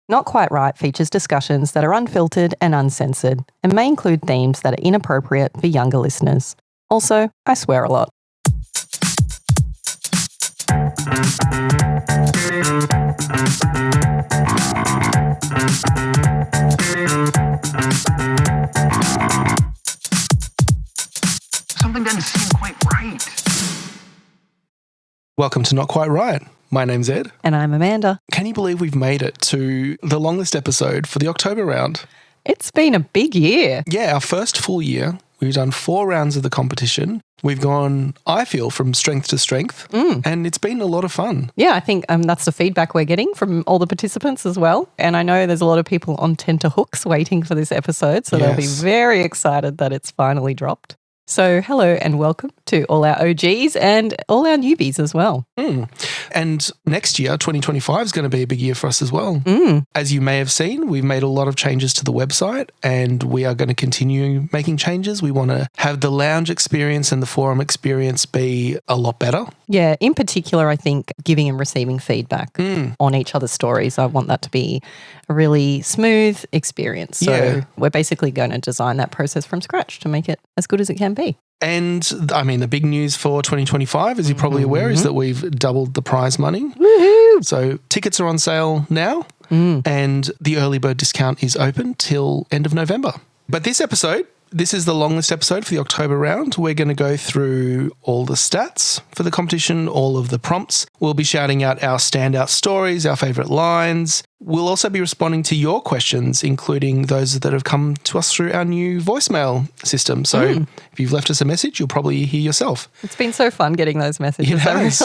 Not Quite Right features discussions that are unfiltered and uncensored and may include themes that are inappropriate for younger listeners. Also, I swear a lot. Something doesn't seem quite right. Welcome to Not Quite Right. My name's Ed. And I'm Amanda. Can you believe we've made it to the Longlist episode for the October round? It's been a big year. Yeah, our first full year. We've done 4 rounds of the competition. We've gone, I feel, from strength to strength, and it's been a lot of fun. Yeah, I think that's the feedback we're getting from all the participants as well. And I know there's a lot of people on tenterhooks waiting for this episode, so they'll be very excited that it's finally dropped. So hello and welcome to all our OGs and all our newbies as well. And next year, 2025, is going to be a big year for us as well. As you may have seen, we've made a lot of changes to the website and we are going to continue making changes. We want to have the lounge experience and the forum experience be a lot better. Yeah, in particular, I think giving and receiving feedback on each other's stories. I want that to be a really smooth experience. So we're basically going to design that process from scratch to make it as good as it can be. And I mean, the big news for 2025, as you're probably aware, is that we've doubled the prize money. Woohoo! So tickets are on sale now and the early bird discount is open till end of November. But this is the long list episode for the October round. We're going to go through all the stats for the competition, all of the prompts. We'll be shouting out our standout stories, our favourite lines. We'll also be responding to your questions, including those that have come to us through our new voicemail system. So if you've left us a message, you'll probably hear yourself. It's been so fun getting those messages. It has.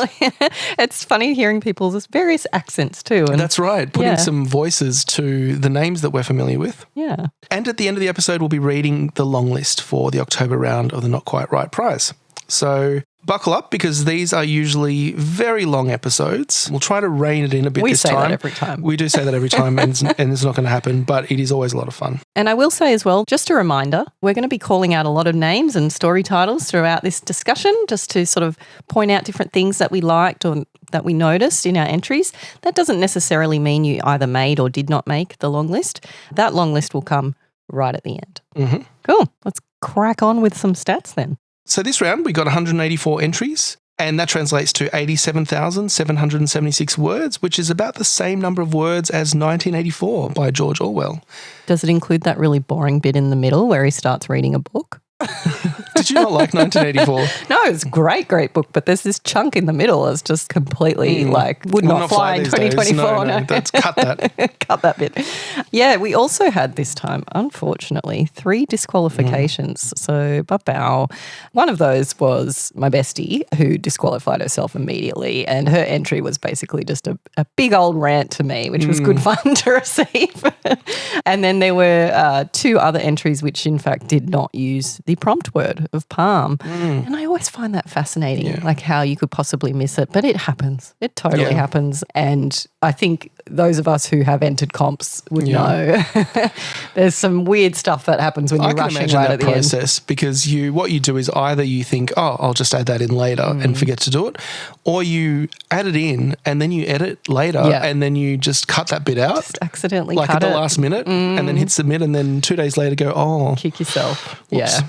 It's funny hearing people's various accents too. And that's right. Putting some voices to the names that we're familiar with. Yeah. And at the end of the episode, we'll be reading the long list for the October round of the Not Quite Right prize. So buckle up because these are usually very long episodes. We'll try to rein it in a bit this time. We say that every time. We do say that every time and it's not going to happen, but it is always a lot of fun. And I will say as well, just a reminder, we're going to be calling out a lot of names and story titles throughout this discussion just to sort of point out different things that we liked or that we noticed in our entries. That doesn't necessarily mean you either made or did not make the long list. That long list will come right at the end. Cool. Let's crack on with some stats then. So this round, we got 184 entries, and that translates to 87,776 words, which is about the same number of words as 1984 by George Orwell. Does it include that really boring bit in the middle where he starts reading a book? Did you not like 1984? No, it's a great book, but there's this chunk in the middle that's just completely would not fly in 2024. No, that's cut that. Cut that bit. Yeah, we also had this time, unfortunately, 3 disqualifications. So, bow. One of those was my bestie who disqualified herself immediately, and her entry was basically just a big old rant to me, which was good fun to receive. And then there were 2 other entries which in fact did not use the prompt word of palm. And I always find that fascinating, like how you could possibly miss it, but it happens. It totally happens. And I think those of us who have entered comps would know there's some weird stuff that happens when you're rushing right at the process end. Because what you do is either you think, oh, I'll just add that in later and forget to do it, or you add it in and then you edit later and then you just cut that bit out. Just accidentally cut at the last minute and then hit submit and then 2 days later go, oh. Kick yourself. Whoops. Yeah.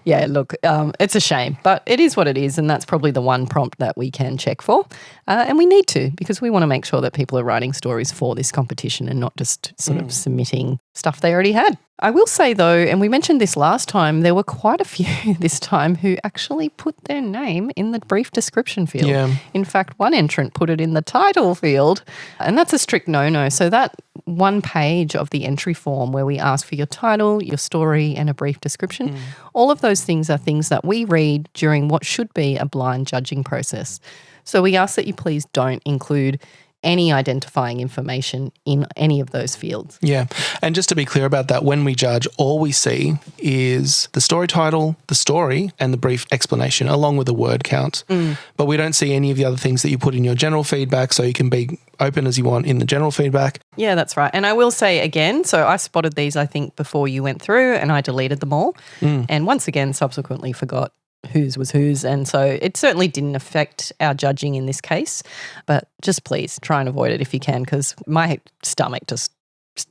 Yeah, look, it's a shame, but it is what it is, and that's probably the one prompt that we can check for, and we need to because we want to make sure that people are writing stories for this competition and not just sort of submitting stuff they already had. I will say though, and we mentioned this last time, there were quite a few this time who actually put their name in the brief description field. Yeah. In fact, one entrant put it in the title field, and that's a strict no-no. So that one page of the entry form where we ask for your title, your story, and a brief description, all of those things are things that we read during what should be a blind judging process. So we ask that you please don't include any identifying information in any of those fields. Yeah. And just to be clear about that, when we judge, all we see is the story title, the story, and the brief explanation, along with a word count. But we don't see any of the other things that you put in your general feedback, so you can be open as you want in the general feedback. Yeah, that's right. And I will say again, so I spotted these, I think, before you went through, and I deleted them all. And once again, subsequently forgot whose was whose, and so it certainly didn't affect our judging in this case, but just please try and avoid it if you can, because my stomach just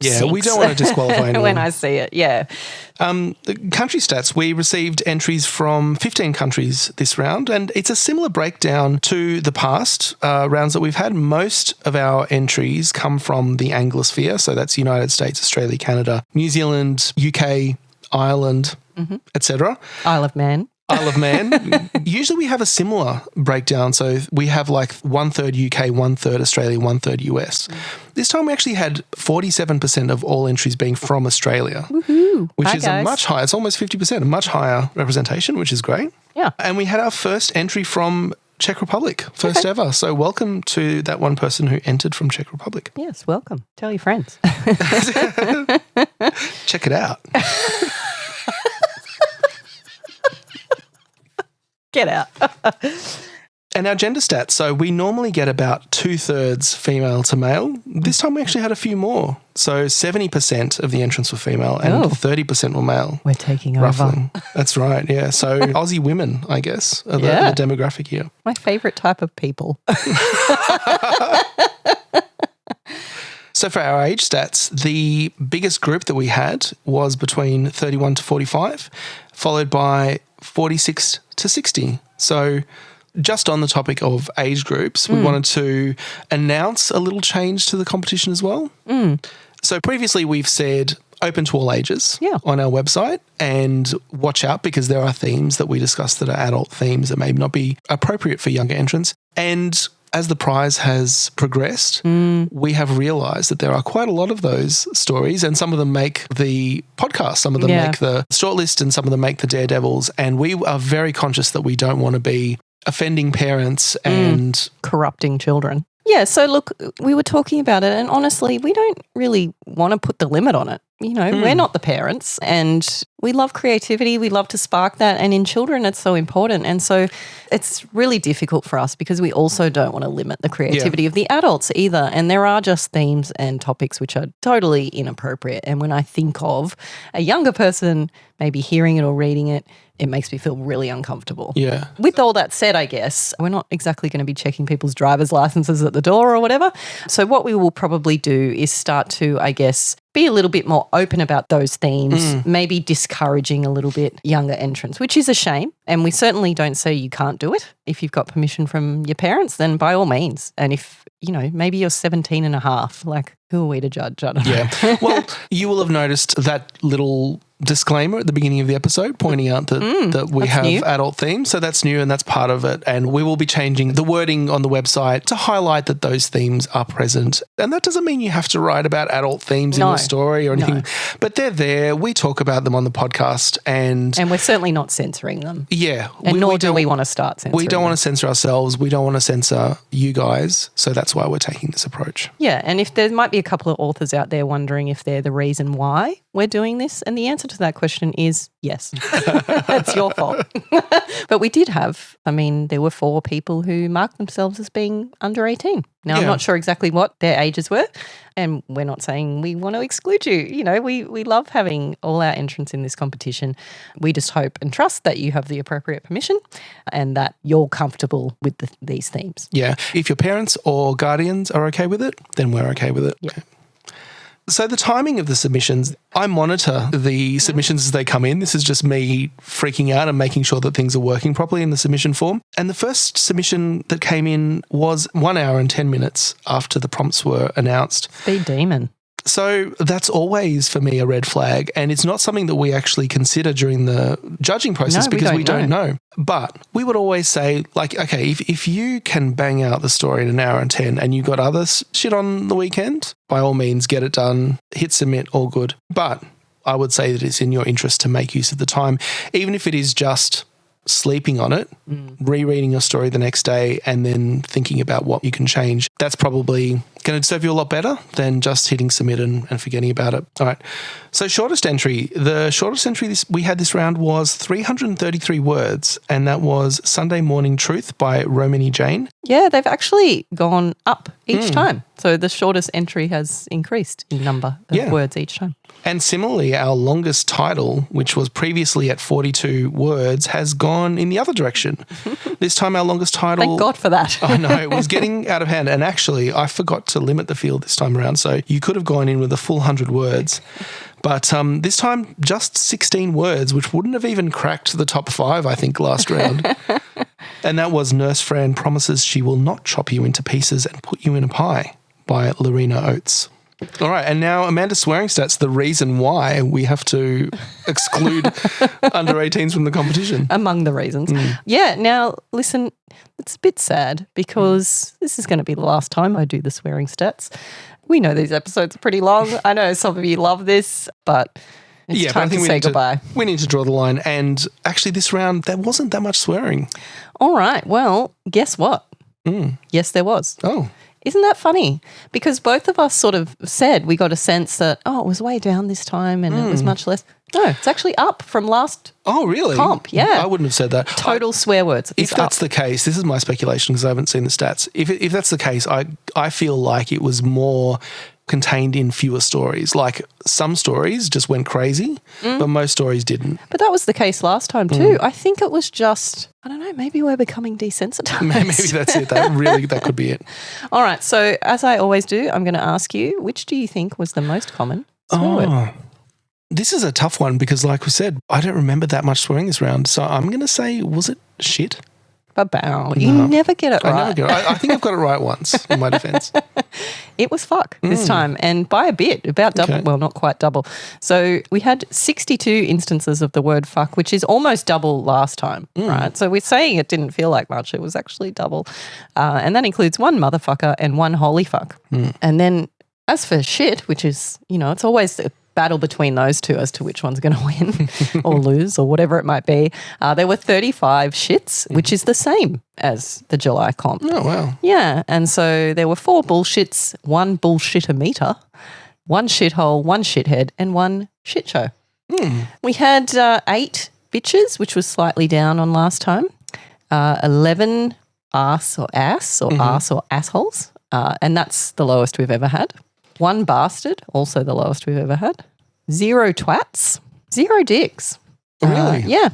Yeah, we sinks don't want to disqualify anyone. when I see it. Yeah. The country stats, we received entries from 15 countries this round, and it's a similar breakdown to the past rounds that we've had. Most of our entries come from the Anglosphere, so that's United States, Australia, Canada, New Zealand, UK, Ireland, etc. Isle of Man. Isle of Man. Usually we have a similar breakdown. So we have like 1/3 UK, 1/3 Australia, 1/3 US. This time we actually had 47% of all entries being from Australia, which is a much higher, it's almost 50%, a much higher representation, which is great. Yeah. And we had our first entry from Czech Republic, first ever. So welcome to that one person who entered from Czech Republic. Yes, welcome. Tell your friends. Check it out. Get out. And our gender stats. So we normally get about 2/3 female to male. This time we actually had a few more. So 70% of the entrants were female and 30% were male. We're taking roughly. over. That's right, yeah. So Aussie women, I guess, are the demographic here. My favourite type of people. So for our age stats, the biggest group that we had was between 31 to 45, followed by 46 to 60. So just on the topic of age groups, we wanted to announce a little change to the competition as well. So previously we've said open to all ages on our website, and watch out because there are themes that we discussed that are adult themes that may not be appropriate for younger entrants. And as the prize has progressed, we have realised that there are quite a lot of those stories, and some of them make the podcast, some of them make the shortlist, and some of them make the Daredevils. And we are very conscious that we don't want to be offending parents and corrupting children. Yeah, so look, we were talking about it, and honestly, we don't really want to put the limit on it. You know, we're not the parents, and we love creativity. We love to spark that, and in children, it's so important. And so it's really difficult for us because we also don't want to limit the creativity of the adults either. And there are just themes and topics which are totally inappropriate. And when I think of a younger person maybe hearing it or reading it, it makes me feel really uncomfortable. Yeah. With all that said, I guess, we're not exactly going to be checking people's driver's licenses at the door or whatever. So what we will probably do is start to, I guess, be a little bit more open about those themes, maybe discouraging a little bit younger entrants, which is a shame. And we certainly don't say you can't do it. If you've got permission from your parents, then by all means. And if, you know, maybe you're 17 and a half, like, who are we to judge? I don't know. Yeah. Well, you will have noticed that little disclaimer at the beginning of the episode pointing out that we have new adult themes. So that's new and that's part of it. And we will be changing the wording on the website to highlight that those themes are present. And that doesn't mean you have to write about adult themes in your story or anything, but they're there. We talk about them on the podcast and we're certainly not censoring them. Yeah. And nor do we want to start censoring We don't want them. to censor ourselves. We don't want to censor you guys. So that's why we're taking this approach. Yeah. And if there might be a couple of authors out there wondering if they're the reason why we're doing this, and the answer to that question is yes. It's your fault. But we did have, I mean, there were 4 people who marked themselves as being under 18. Now, I'm not sure exactly what their ages were, and we're not saying we want to exclude you. You know, we love having all our entrants in this competition. We just hope and trust that you have the appropriate permission and that you're comfortable with these themes. Yeah. If your parents or guardians are okay with it, then we're okay with it. Yeah. Okay. So the timing of the submissions, I monitor the submissions as they come in. This is just me freaking out and making sure that things are working properly in the submission form. And the first submission that came in was 1 hour and 10 minutes after the prompts were announced. Speed demon. So that's always, for me, a red flag. And it's not something that we actually consider during the judging process because we don't know. But we would always say, like, okay, if you can bang out the story in 1 hour and 10 and you've got other shit on the weekend, by all means, get it done, hit submit, all good. But I would say that it's in your interest to make use of the time, even if it is just sleeping on it, rereading your story the next day and then thinking about what you can change. That's probably going to serve you a lot better than just hitting submit and forgetting about it. All right. So shortest entry. The shortest entry we had this round was 333 words, and that was Sunday Morning Truth by Romany Jane. Yeah, they've actually gone up each time. So the shortest entry has increased in number of words each time. And similarly, our longest title, which was previously at 42 words, has gone in the other direction. This time our longest title... Thank God for that. I know, it was getting out of hand. And actually, I forgot to limit the field this time around. So you could have gone in with a full 100 words. But this time, just 16 words, which wouldn't have even cracked the top 5, I think, last round. And that was Nurse Fran promises she will not chop you into pieces and put you in a pie by Lorena Oates. All right, and now Amanda Swearing Stats, the reason why we have to exclude under 18s from the competition. Among the reasons. Yeah, now listen, it's a bit sad because this is going to be the last time I do the swearing stats. We know these episodes are pretty long. I know some of you love this, but it's time to say goodbye. We need to draw the line. And actually this round, there wasn't that much swearing. All right, well, guess what? Yes, there was. Oh. Isn't that funny? Because both of us sort of said we got a sense that, it was way down this time and it was much less. No, it's actually up from last comp. Yeah. I wouldn't have said that. Total swear words. If that's the case, this is my speculation because I haven't seen the stats. If that's the case, I feel like it was more contained in fewer stories. Like some stories just went crazy, but most stories didn't. But that was the case last time too. I think it was just, I don't know, maybe we're becoming desensitized. Maybe that's it. That could be it. All right. So as I always do, I'm going to ask you, which do you think was the most common swear word? This is a tough one because like we said, I don't remember that much swearing this round. So I'm going to say, was it shit? Ba-bow. You never get it right. I never get it. I think I've got it right once in my defense. It was fuck this time, and by a bit, about double. Okay. Well, not quite double. So we had 62 instances of the word fuck, which is almost double last time, right? So we're saying it didn't feel like much. It was actually double. And that includes one motherfucker and one holy fuck. And then as for shit, which is, it's always the battle between those two as to which one's going to win or lose or whatever it might be. There were 35 shits, which is the same as the July comp. Oh, wow. Yeah, and so there were 4 bullshits, 1 bullshitometer, 1 shithole, 1 shithead, and 1 shit show. We had 8 bitches, which was slightly down on last time, 11 ass or ass or assholes, and that's the lowest we've ever had. 1 bastard, also the lowest we've ever had. 0 twats, 0 dicks. Really? Yeah,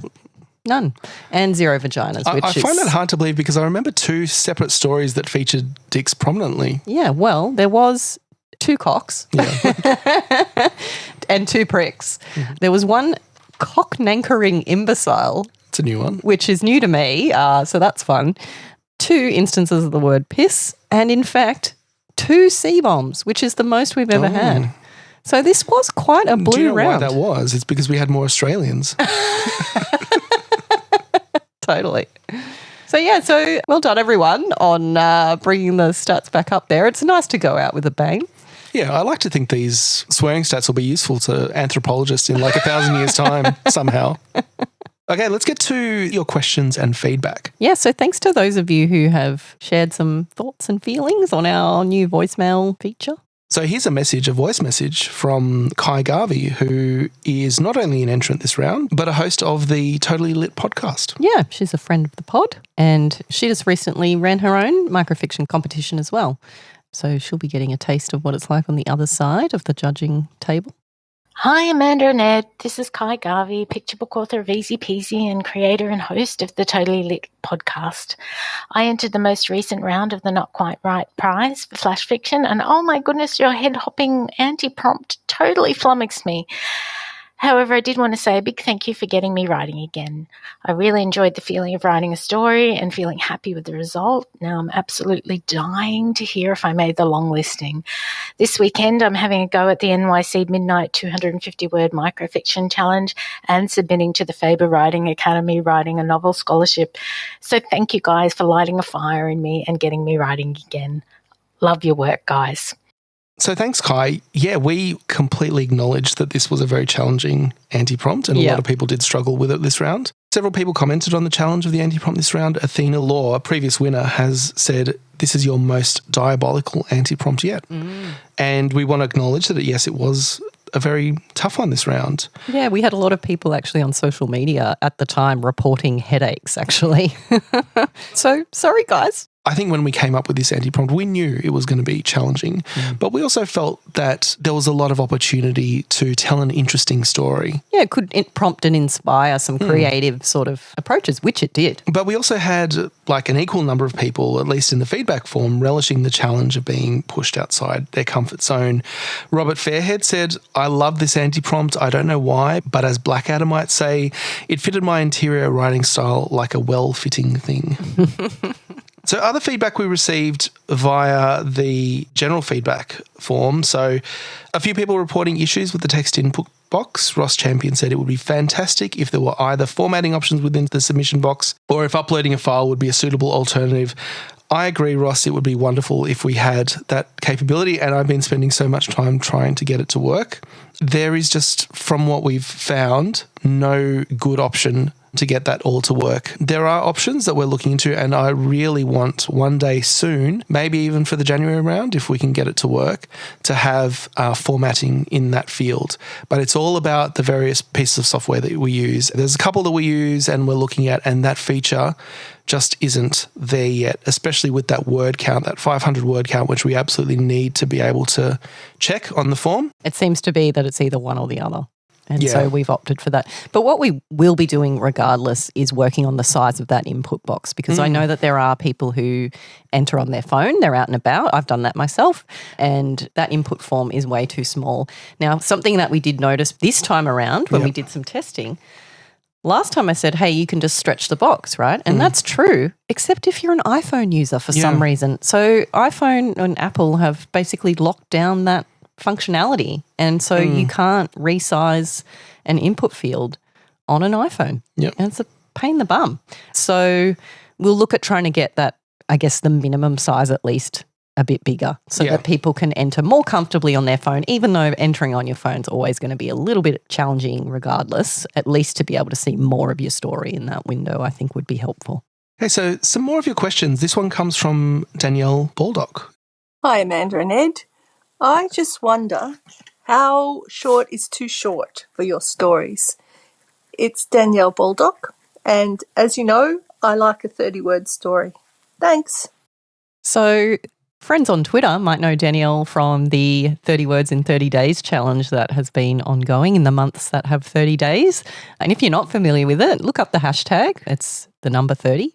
none. And 0 vaginas, which I find that hard to believe because I remember 2 separate stories that featured dicks prominently. Yeah, well, there was 2 cocks and 2 pricks. There was 1 cock-nankering imbecile. It's a new one. Which is new to me, so that's fun. 2 instances of the word piss, and in fact, 2 C-bombs, which is the most we've ever had. So this was quite a blue Do you know round. why that was? It's because we had more Australians. Totally. So well done everyone on bringing the stats back up there. It's nice to go out with a bang. Yeah, I like to think these swearing stats will be useful to anthropologists in like 1,000 years' time somehow. Okay, let's get to your questions and feedback. Yeah, so thanks to those of you who have shared some thoughts and feelings on our new voicemail feature. So here's a voice message from Kai Garvey, who is not only an entrant this round, but a host of the Totally Lit podcast. Yeah, she's a friend of the pod, and she just recently ran her own microfiction competition as well. So she'll be getting a taste of what it's like on the other side of the judging table. Hi, Amanda and Ed. This is Kai Garvey, picture book author of Easy Peasy and creator and host of the Totally Lit podcast. I entered the most recent round of the Not Quite Right prize for flash fiction, and oh my goodness, your head-hopping anti-prompt totally flummoxed me. However, I did want to say a big thank you for getting me writing again. I really enjoyed the feeling of writing a story and feeling happy with the result. Now I'm absolutely dying to hear if I made the long listing. This weekend, I'm having a go at the NYC Midnight 250-word microfiction challenge and submitting to the Faber Writing Academy writing a novel scholarship. So thank you guys for lighting a fire in me and getting me writing again. Love your work, guys. So thanks, Kai. Yeah, we completely acknowledge that this was a very challenging anti-prompt and a lot of people did struggle with it this round. Several people commented on the challenge of the anti-prompt this round. Athena Law, a previous winner, has said, this is your most diabolical anti-prompt yet. And we want to acknowledge that, yes, it was a very tough one this round. Yeah, we had a lot of people actually on social media at the time reporting headaches, actually. So sorry, guys. I think when we came up with this anti-prompt, we knew it was going to be challenging, but we also felt that there was a lot of opportunity to tell an interesting story. Yeah, it could prompt and inspire some creative sort of approaches, which it did. But we also had like an equal number of people, at least in the feedback form, relishing the challenge of being pushed outside their comfort zone. Robert Fairhead said, "I love this anti-prompt. I don't know why, but as Blackadder might say, it fitted my interior writing style like a well-fitting thing." So other feedback we received via the general feedback form. So a few people reporting issues with the text input box. Ross Champion said it would be fantastic if there were either formatting options within the submission box or if uploading a file would be a suitable alternative. I agree, Ross, it would be wonderful if we had that capability, and I've been spending so much time trying to get it to work. There is just, from what we've found, no good option to get that all to work. There are options that we're looking into, and I really want one day soon, maybe even for the January round, if we can get it to work, to have formatting in that field. But it's all about the various pieces of software that we use. There's a couple that we use and we're looking at, and that feature just isn't there yet, especially with that word count, that 500 word count, which we absolutely need to be able to check on the form. It seems to be that it's either one or the other. And so we've opted for that. But what we will be doing regardless is working on the size of that input box, because I know that there are people who enter on their phone, they're out and about. I've done that myself, and that input form is way too small. Now, something that we did notice this time around when we did some testing, last time I said, hey, you can just stretch the box, right? And that's true, except if you're an iPhone user for some reason. So iPhone and Apple have basically locked down that functionality, and so you can't resize an input field on an iPhone. And it's a pain in the bum. So we'll look at trying to get that, I guess, the minimum size at least a bit bigger so that people can enter more comfortably on their phone, even though entering on your phone is always going to be a little bit challenging regardless. At least to be able to see more of your story in that window, I think would be helpful. Okay, so some more of your questions. This one comes from Danielle Baldock. Hi, Amanda and Ed. I just wonder, how short is too short for your stories? It's Danielle Baldock, and as you know, I like a 30-word story. Thanks. So friends on Twitter might know Danielle from the 30 Words in 30 Days challenge that has been ongoing in the months that have 30 days. And if you're not familiar with it, look up the hashtag. It's the number 30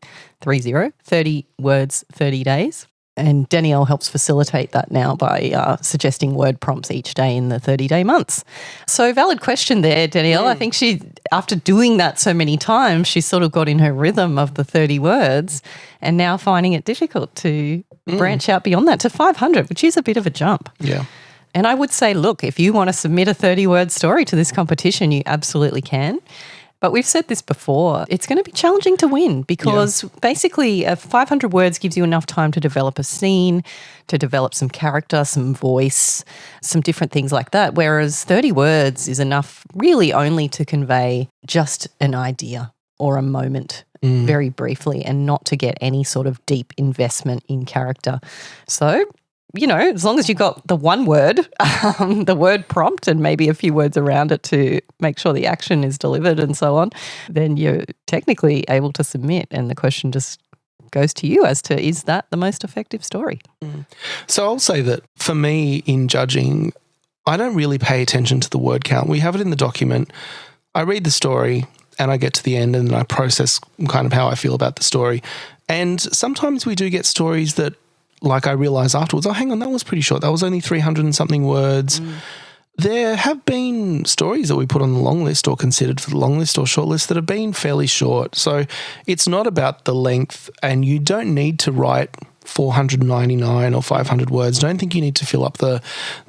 words, 30 days. And Danielle helps facilitate that now by suggesting word prompts each day in the 30-day months. So valid question there, Danielle. I think she, after doing that so many times, she sort of got in her rhythm of the 30 words and now finding it difficult to branch out beyond that to 500, which is a bit of a jump. Yeah. And I would say, look, if you want to submit a 30-word story to this competition, you absolutely can. But we've said this before, it's going to be challenging to win because basically 500 words gives you enough time to develop a scene, to develop some character, some voice, some different things like that, whereas 30 words is enough really only to convey just an idea or a moment very briefly and not to get any sort of deep investment in character. So, you know, as long as you got the one word, the word prompt and maybe a few words around it to make sure the action is delivered and so on, then you're technically able to submit, and the question just goes to you as to, is that the most effective story? So I'll say that for me in judging, I don't really pay attention to the word count. We have it in the document. I read the story and I get to the end and then I process kind of how I feel about the story. And sometimes we do get stories that, like, I realise afterwards, oh, hang on, that was pretty short. That was only 300 and something words. There have been stories that we put on the long list or considered for the long list or short list that have been fairly short. So it's not about the length, and you don't need to write 499 or 500 words. Don't think you need to fill up the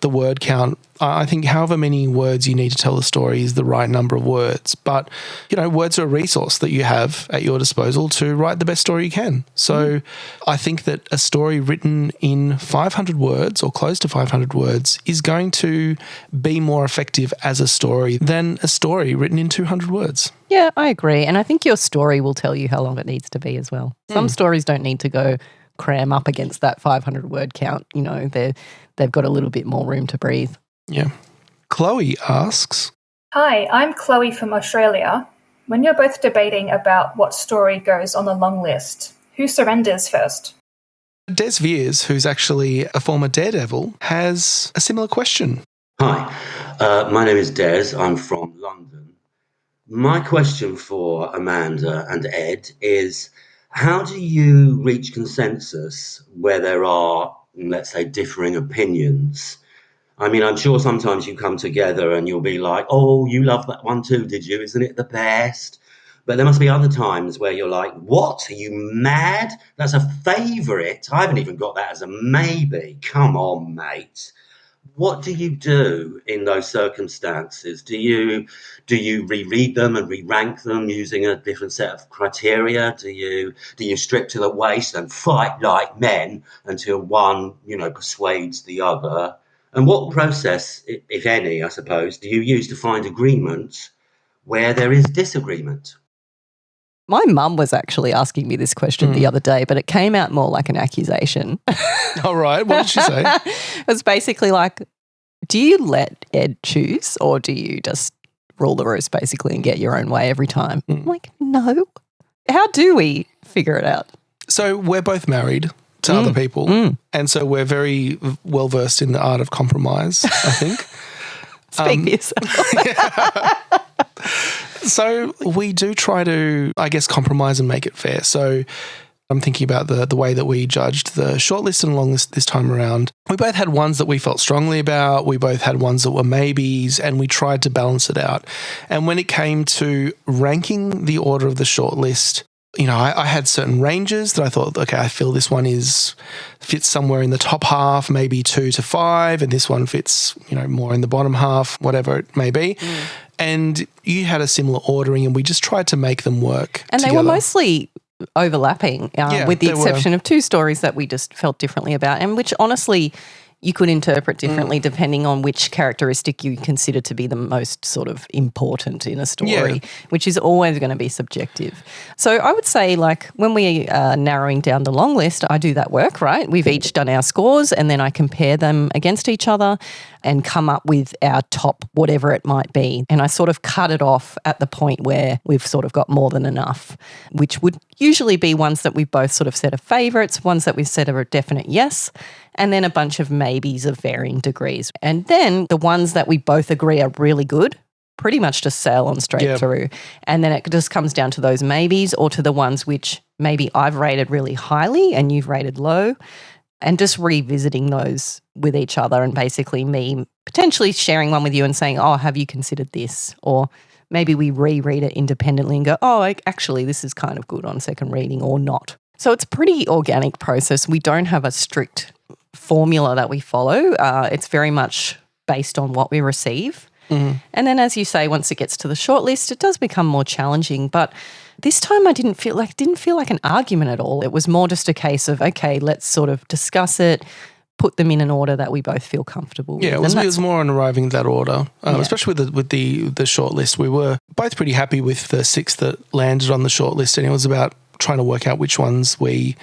word count. I think however many words you need to tell a story is the right number of words. But, you know, words are a resource that you have at your disposal to write the best story you can. So I think that a story written in 500 words or close to 500 words is going to be more effective as a story than a story written in 200 words. Yeah, I agree. And I think your story will tell you how long it needs to be as well. Some stories don't need to go cram up against that 500 word count. You know, they've got a little bit more room to breathe. Yeah. Chloe asks, Hi, I'm Chloe from Australia. When you're both debating about what story goes on the long list, who surrenders first? Des Veers, who's actually a former Daredevil, has a similar question. Hi, my name is Des. I'm from London. My question for Amanda and Ed is, how do you reach consensus where there are, let's say, differing opinions? I mean, I'm sure sometimes you come together and you'll be like, oh, you love that one too, did you? Isn't it the best? But there must be other times where you're like, what? Are you mad? That's a favourite. I haven't even got that as a maybe. Come on, mate. What do you do in those circumstances? Do you reread them and re-rank them using a different set of criteria? Do you strip to the waist and fight like men until one, persuades the other? And what process, if any, I suppose, do you use to find agreement where there is disagreement? My mum was actually asking me this question the other day, but it came out more like an accusation. All right. What did she say? It was basically like, do you let Ed choose or do you just rule the roost basically and get your own way every time? I'm like, no. How do we figure it out? So we're both married to other people, and so we're very well versed in the art of compromise, I think. Speak for yourself. So we do try to, I guess, compromise and make it fair. So I'm thinking about the way that we judged the shortlist and longlist this time around. We both had ones that we felt strongly about. We both had ones that were maybes, and we tried to balance it out. And when it came to ranking the order of the shortlist, I had certain ranges that I thought, okay, I feel this one fits somewhere in the top half, maybe 2 to 5, and this one fits, more in the bottom half, whatever it may be. And you had a similar ordering, and we just tried to make them work And together. they were mostly overlapping, with the exception of 2 stories that we just felt differently about, and which honestly you could interpret differently depending on which characteristic you consider to be the most sort of important in a story, which is always going to be subjective. So I would say, like, when we are narrowing down the long list, I do that work, right? We've each done our scores and then I compare them against each other and come up with our top whatever it might be. And I sort of cut it off at the point where we've sort of got more than enough, which would usually be ones that we've both sort of said are favourites, ones that we've said are a definite yes, and then a bunch of maybes of varying degrees. And then the ones that we both agree are really good pretty much just sail on straight through. And then it just comes down to those maybes or to the ones which maybe I've rated really highly and you've rated low, and just revisiting those with each other, and basically me potentially sharing one with you and saying, oh, have you considered this? Or maybe we reread it independently and go, oh, actually this is kind of good on second reading or not. So it's a pretty organic process. We don't have a strict formula that we follow. It's very much based on what we receive. And then, as you say, once it gets to the shortlist, it does become more challenging. But this time I didn't feel like an argument at all. It was more just a case of, okay, let's sort of discuss it, put them in an order that we both feel comfortable with. Yeah, it was more on arriving at that order, especially with the shortlist. We were both pretty happy with the 6 that landed on the shortlist, and it was about trying to work out which ones we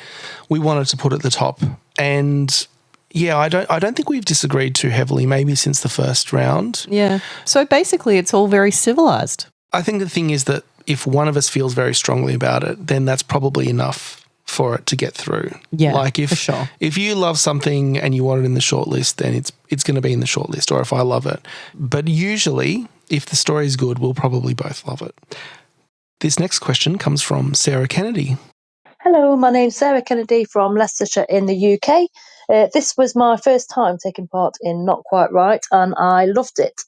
wanted to put at the top. And yeah, I don't think we've disagreed too heavily, maybe since the first round. Yeah. So basically it's all very civilised. I think the thing is that if one of us feels very strongly about it, then that's probably enough for it to get through. Yeah, like for sure. If you love something and you want it in the shortlist, then it's going to be in the shortlist, or if I love it. But usually, if the story is good, we'll probably both love it. This next question comes from Sarah Kennedy. Hello, my name's Sarah Kennedy from Leicestershire in the UK. This was my first time taking part in Not Quite Right, and I loved it.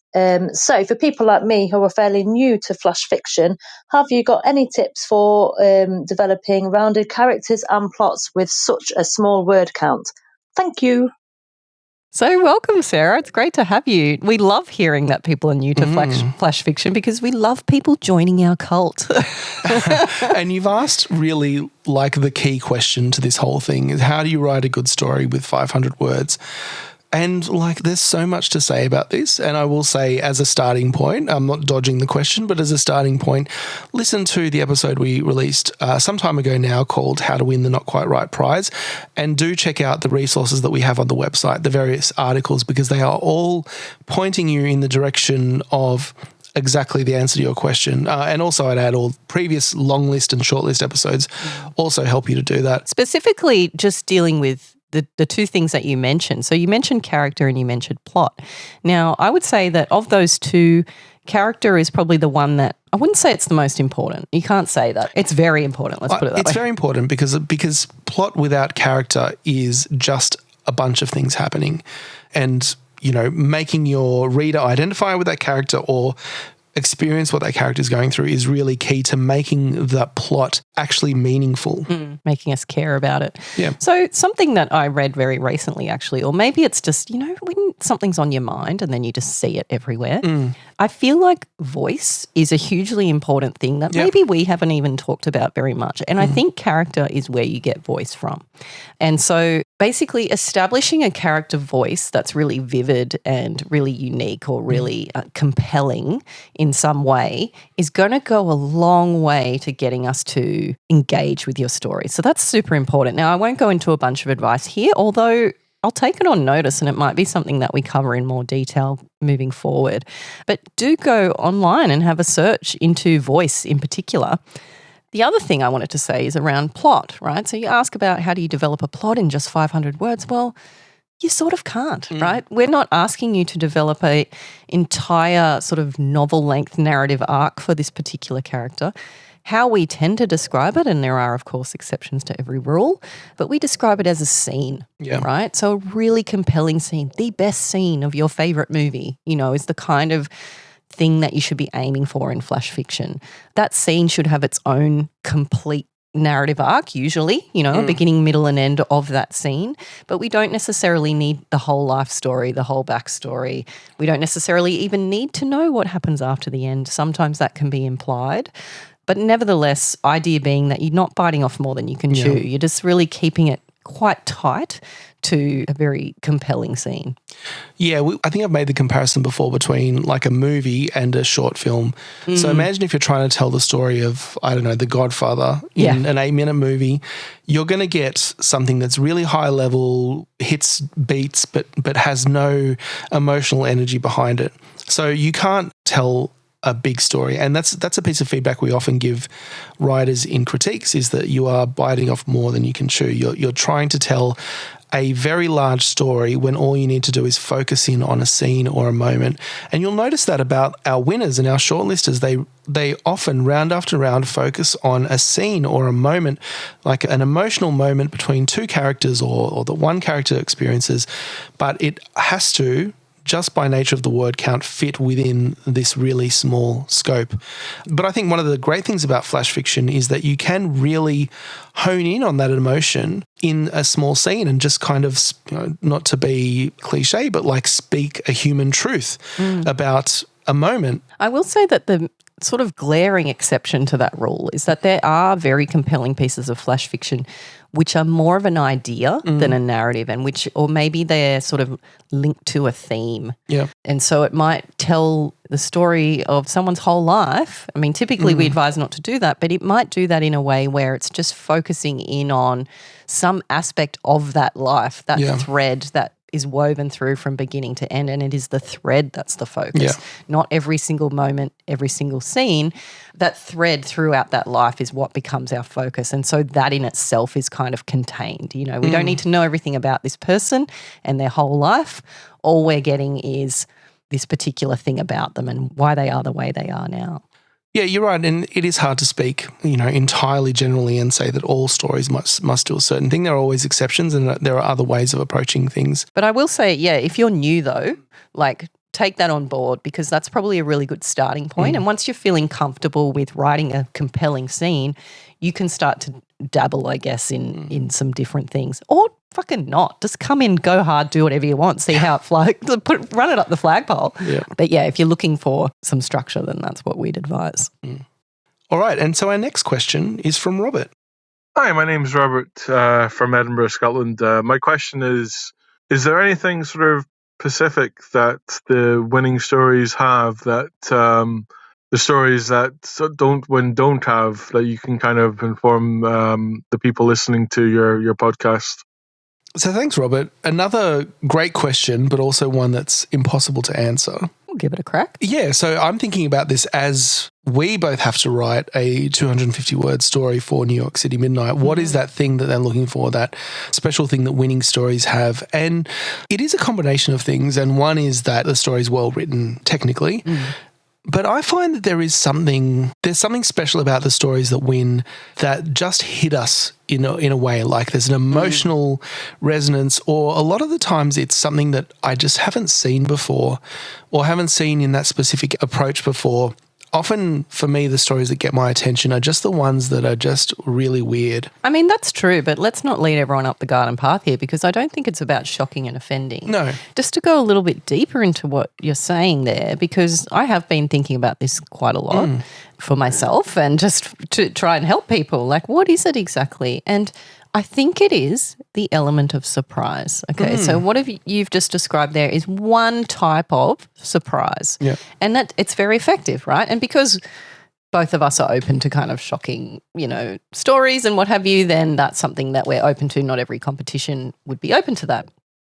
So for people like me who are fairly new to flash fiction, have you got any tips for developing rounded characters and plots with such a small word count? Thank you. So welcome, Sarah. It's great to have you. We love hearing that people are new to flash fiction because we love people joining our cult. And you've asked really like the key question to this whole thing is, how do you write a good story with 500 words? And like, there's so much to say about this. And I will say, as a starting point, I'm not dodging the question, but as a starting point, listen to the episode we released some time ago now called How to Win the Not Quite Right Prize. And do check out the resources that we have on the website, the various articles, because they are all pointing you in the direction of exactly the answer to your question. And also I'd add all previous long list and short list episodes also help you to do that. Specifically just dealing with the two things that you mentioned. So you mentioned character and you mentioned plot. Now, I would say that of those two, character is probably the one that I wouldn't say it's the most important. You can't say that. It's very important. Let's put it that way. It's very important because plot without character is just a bunch of things happening. And, you know, making your reader identify with that character or experience what that character is going through is really key to making the plot actually meaningful. Making us care about it. Yeah. So something that I read very recently actually, or maybe it's just, you know, when something's on your mind and then you just see it everywhere. I feel like voice is a hugely important thing that maybe we haven't even talked about very much. And I think character is where you get voice from. And so basically establishing a character voice that's really vivid and really unique or really compelling in some way is going to go a long way to getting us to engage with your story. So that's super important. Now, I won't go into a bunch of advice here, although I'll take it on notice and it might be something that we cover in more detail moving forward. But do go online and have a search into voice in particular. The other thing I wanted to say is around plot, right? So you ask about how do you develop a plot in just 500 words? Well, you sort of can't, right? We're not asking you to develop a entire sort of novel-length narrative arc for this particular character. How we tend to describe it, and there are, of course, exceptions to every rule, but we describe it as a scene, right? So a really compelling scene, the best scene of your favourite movie, you know, is the kind of thing that you should be aiming for in flash fiction. That scene should have its own complete narrative arc, usually, you know, a beginning, middle and end of that scene. But we don't necessarily need the whole life story, the whole backstory. We don't necessarily even need to know what happens after the end. Sometimes that can be implied. But nevertheless, idea being that you're not biting off more than you can chew. You're just really keeping it quite tight to a very compelling scene. Yeah, I think I've made the comparison before between like a movie and a short film. So imagine if you're trying to tell the story of, I don't know, The Godfather in an 8-minute movie, you're going to get something that's really high level, hits beats, but has no emotional energy behind it. So you can't tell a big story. And that's a piece of feedback we often give writers in critiques, is that you are biting off more than you can chew. You're trying to tell a very large story when all you need to do is focus in on a scene or a moment. And you'll notice that about our winners and our shortlisters. They often, round after round, focus on a scene or a moment, like an emotional moment between two characters or the one character experiences, but it has to, just by nature of the word count, fit within this really small scope. But I think one of the great things about flash fiction is that you can really hone in on that emotion in a small scene and just kind of, you know, not to be cliche, but like speak a human truth about a moment. I will say that the sort of glaring exception to that rule is that there are very compelling pieces of flash fiction which are more of an idea than a narrative, and which, or maybe they're sort of linked to a theme. Yeah. And so it might tell the story of someone's whole life. I mean, typically we advise not to do that, but it might do that in a way where it's just focusing in on some aspect of that life, that thread that is woven through from beginning to end, and it is the thread that's the focus, not every single moment, every single scene. That thread throughout that life is what becomes our focus, and so that in itself is kind of contained. You know, we don't need to know everything about this person and their whole life. All we're getting is this particular thing about them and why they are the way they are now. Yeah, you're right. And it is hard to speak, you know, entirely generally and say that all stories must do a certain thing. There are always exceptions and there are other ways of approaching things. But I will say, if you're new though, like take that on board, because that's probably a really good starting point. And once you're feeling comfortable with writing a compelling scene, you can start to dabble, I guess, in some different things. Or fucking not. Just come in, go hard, do whatever you want, see how it flies, run it up the flagpole. Yeah. But if you're looking for some structure, then that's what we'd advise. All right. And so our next question is from Robert. Hi, my name's Robert from Edinburgh, Scotland. My question is there anything sort of specific that the winning stories have that the stories that don't have, that you can kind of inform the people listening to your podcast? So thanks, Robert. Another great question, but also one that's impossible to answer. give it a crack. Yeah, so I'm thinking about this as we both have to write a 250-word story for New York City Midnight. What is that thing that they're looking for, that special thing that winning stories have? And it is a combination of things, and one is that the story is well written technically. But I find that there's something special about the stories that win that just hit us in a way. Like there's an emotional resonance, or a lot of the times it's something that I just haven't seen before or haven't seen in that specific approach before. Often for me, the stories that get my attention are just the ones that are just really weird. I mean, that's true, but let's not lead everyone up the garden path here, because I don't think it's about shocking and offending. No. Just to go a little bit deeper into what you're saying there, because I have been thinking about this quite a lot for myself and just to try and help people. Like, what is it exactly? And I think it is the element of surprise. Okay, so what you've just described there is one type of surprise. Yeah. And that it's very effective, right? And because both of us are open to kind of shocking, stories and what have you, then that's something that we're open to. Not every competition would be open to that.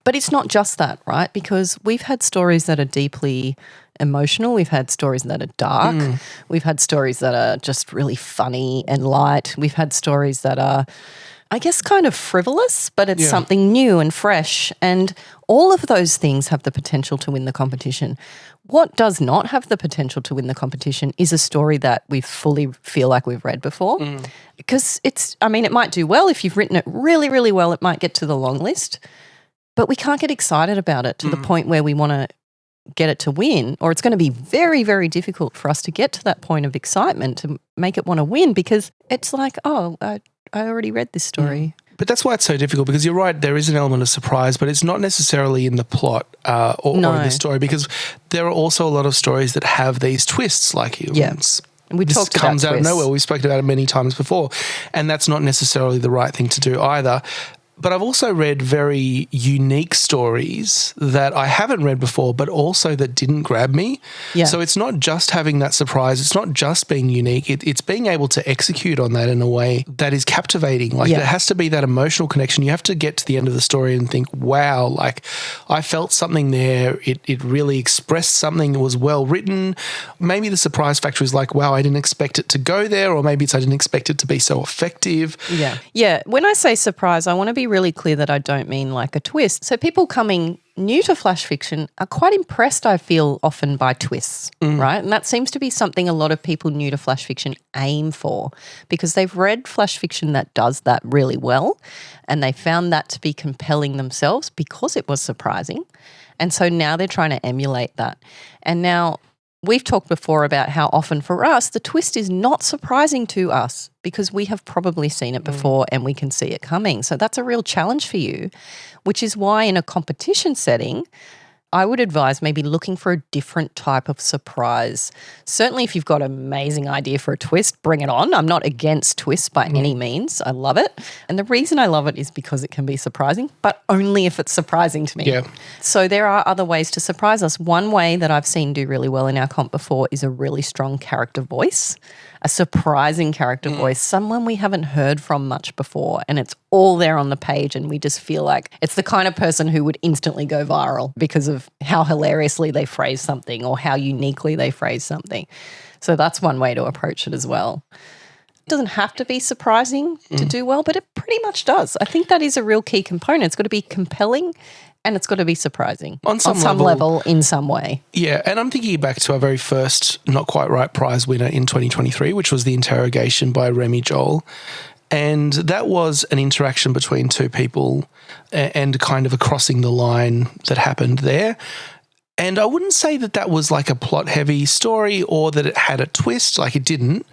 But it's not just that, right? Because we've had stories that are deeply emotional. We've had stories that are dark. We've had stories that are just really funny and light. We've had stories that are, I guess, kind of frivolous, but it's something new and fresh. And all of those things have the potential to win the competition. What does not have the potential to win the competition is a story that we fully feel like we've read before. Because it might do well. If you've written it really, really well, it might get to the long list. But we can't get excited about it to the point where we want to get it to win, or it's going to be very, very difficult for us to get to that point of excitement to make it want to win, because it's like, oh, I already read this story. But that's why it's so difficult, because you're right, there is an element of surprise, but it's not necessarily in the plot or in the story, because there are also a lot of stories that have these twists, like and we this talked comes about out of twists. nowhere. We've spoken about it many times before, and that's not necessarily the right thing to do either. But I've also read very unique stories that I haven't read before, but also that didn't grab me. Yeah. So it's not just having that surprise. It's not just being unique. It's being able to execute on that in a way that is captivating. Like there has to be that emotional connection. You have to get to the end of the story and think, wow, like I felt something there. It really expressed something. It was well written. Maybe the surprise factor is like, wow, I didn't expect it to go there, or maybe it's I didn't expect it to be so effective. Yeah. Yeah. When I say surprise, I want to be really clear that I don't mean like a twist. So people coming new to flash fiction are quite impressed, I feel, often by twists, right? And that seems to be something a lot of people new to flash fiction aim for, because they've read flash fiction that does that really well, and they found that to be compelling themselves because it was surprising. And so now they're trying to emulate that. And now we've talked before about how often for us the twist is not surprising to us because we have probably seen it before and we can see it coming. So that's a real challenge for you, which is why in a competition setting, I would advise maybe looking for a different type of surprise. Certainly if you've got an amazing idea for a twist, bring it on. I'm not against twists by any means. I love it. And the reason I love it is because it can be surprising, but only if it's surprising to me. Yeah. So there are other ways to surprise us. One way that I've seen do really well in our comp before is a really strong character voice, a surprising character voice, someone we haven't heard from much before, and it's all there on the page, and we just feel like it's the kind of person who would instantly go viral because of how hilariously they phrase something or how uniquely they phrase something. So that's one way to approach it as well. It doesn't have to be surprising to do well, but it pretty much does. I think that is a real key component. It's got to be compelling and it's got to be surprising On some level, in some way. Yeah, and I'm thinking back to our very first Not Quite Right prize winner in 2023, which was The Interrogation by Remy Joel. And that was an interaction between two people and kind of a crossing the line that happened there. And I wouldn't say that that was like a plot-heavy story or that it had a twist, like it didn't,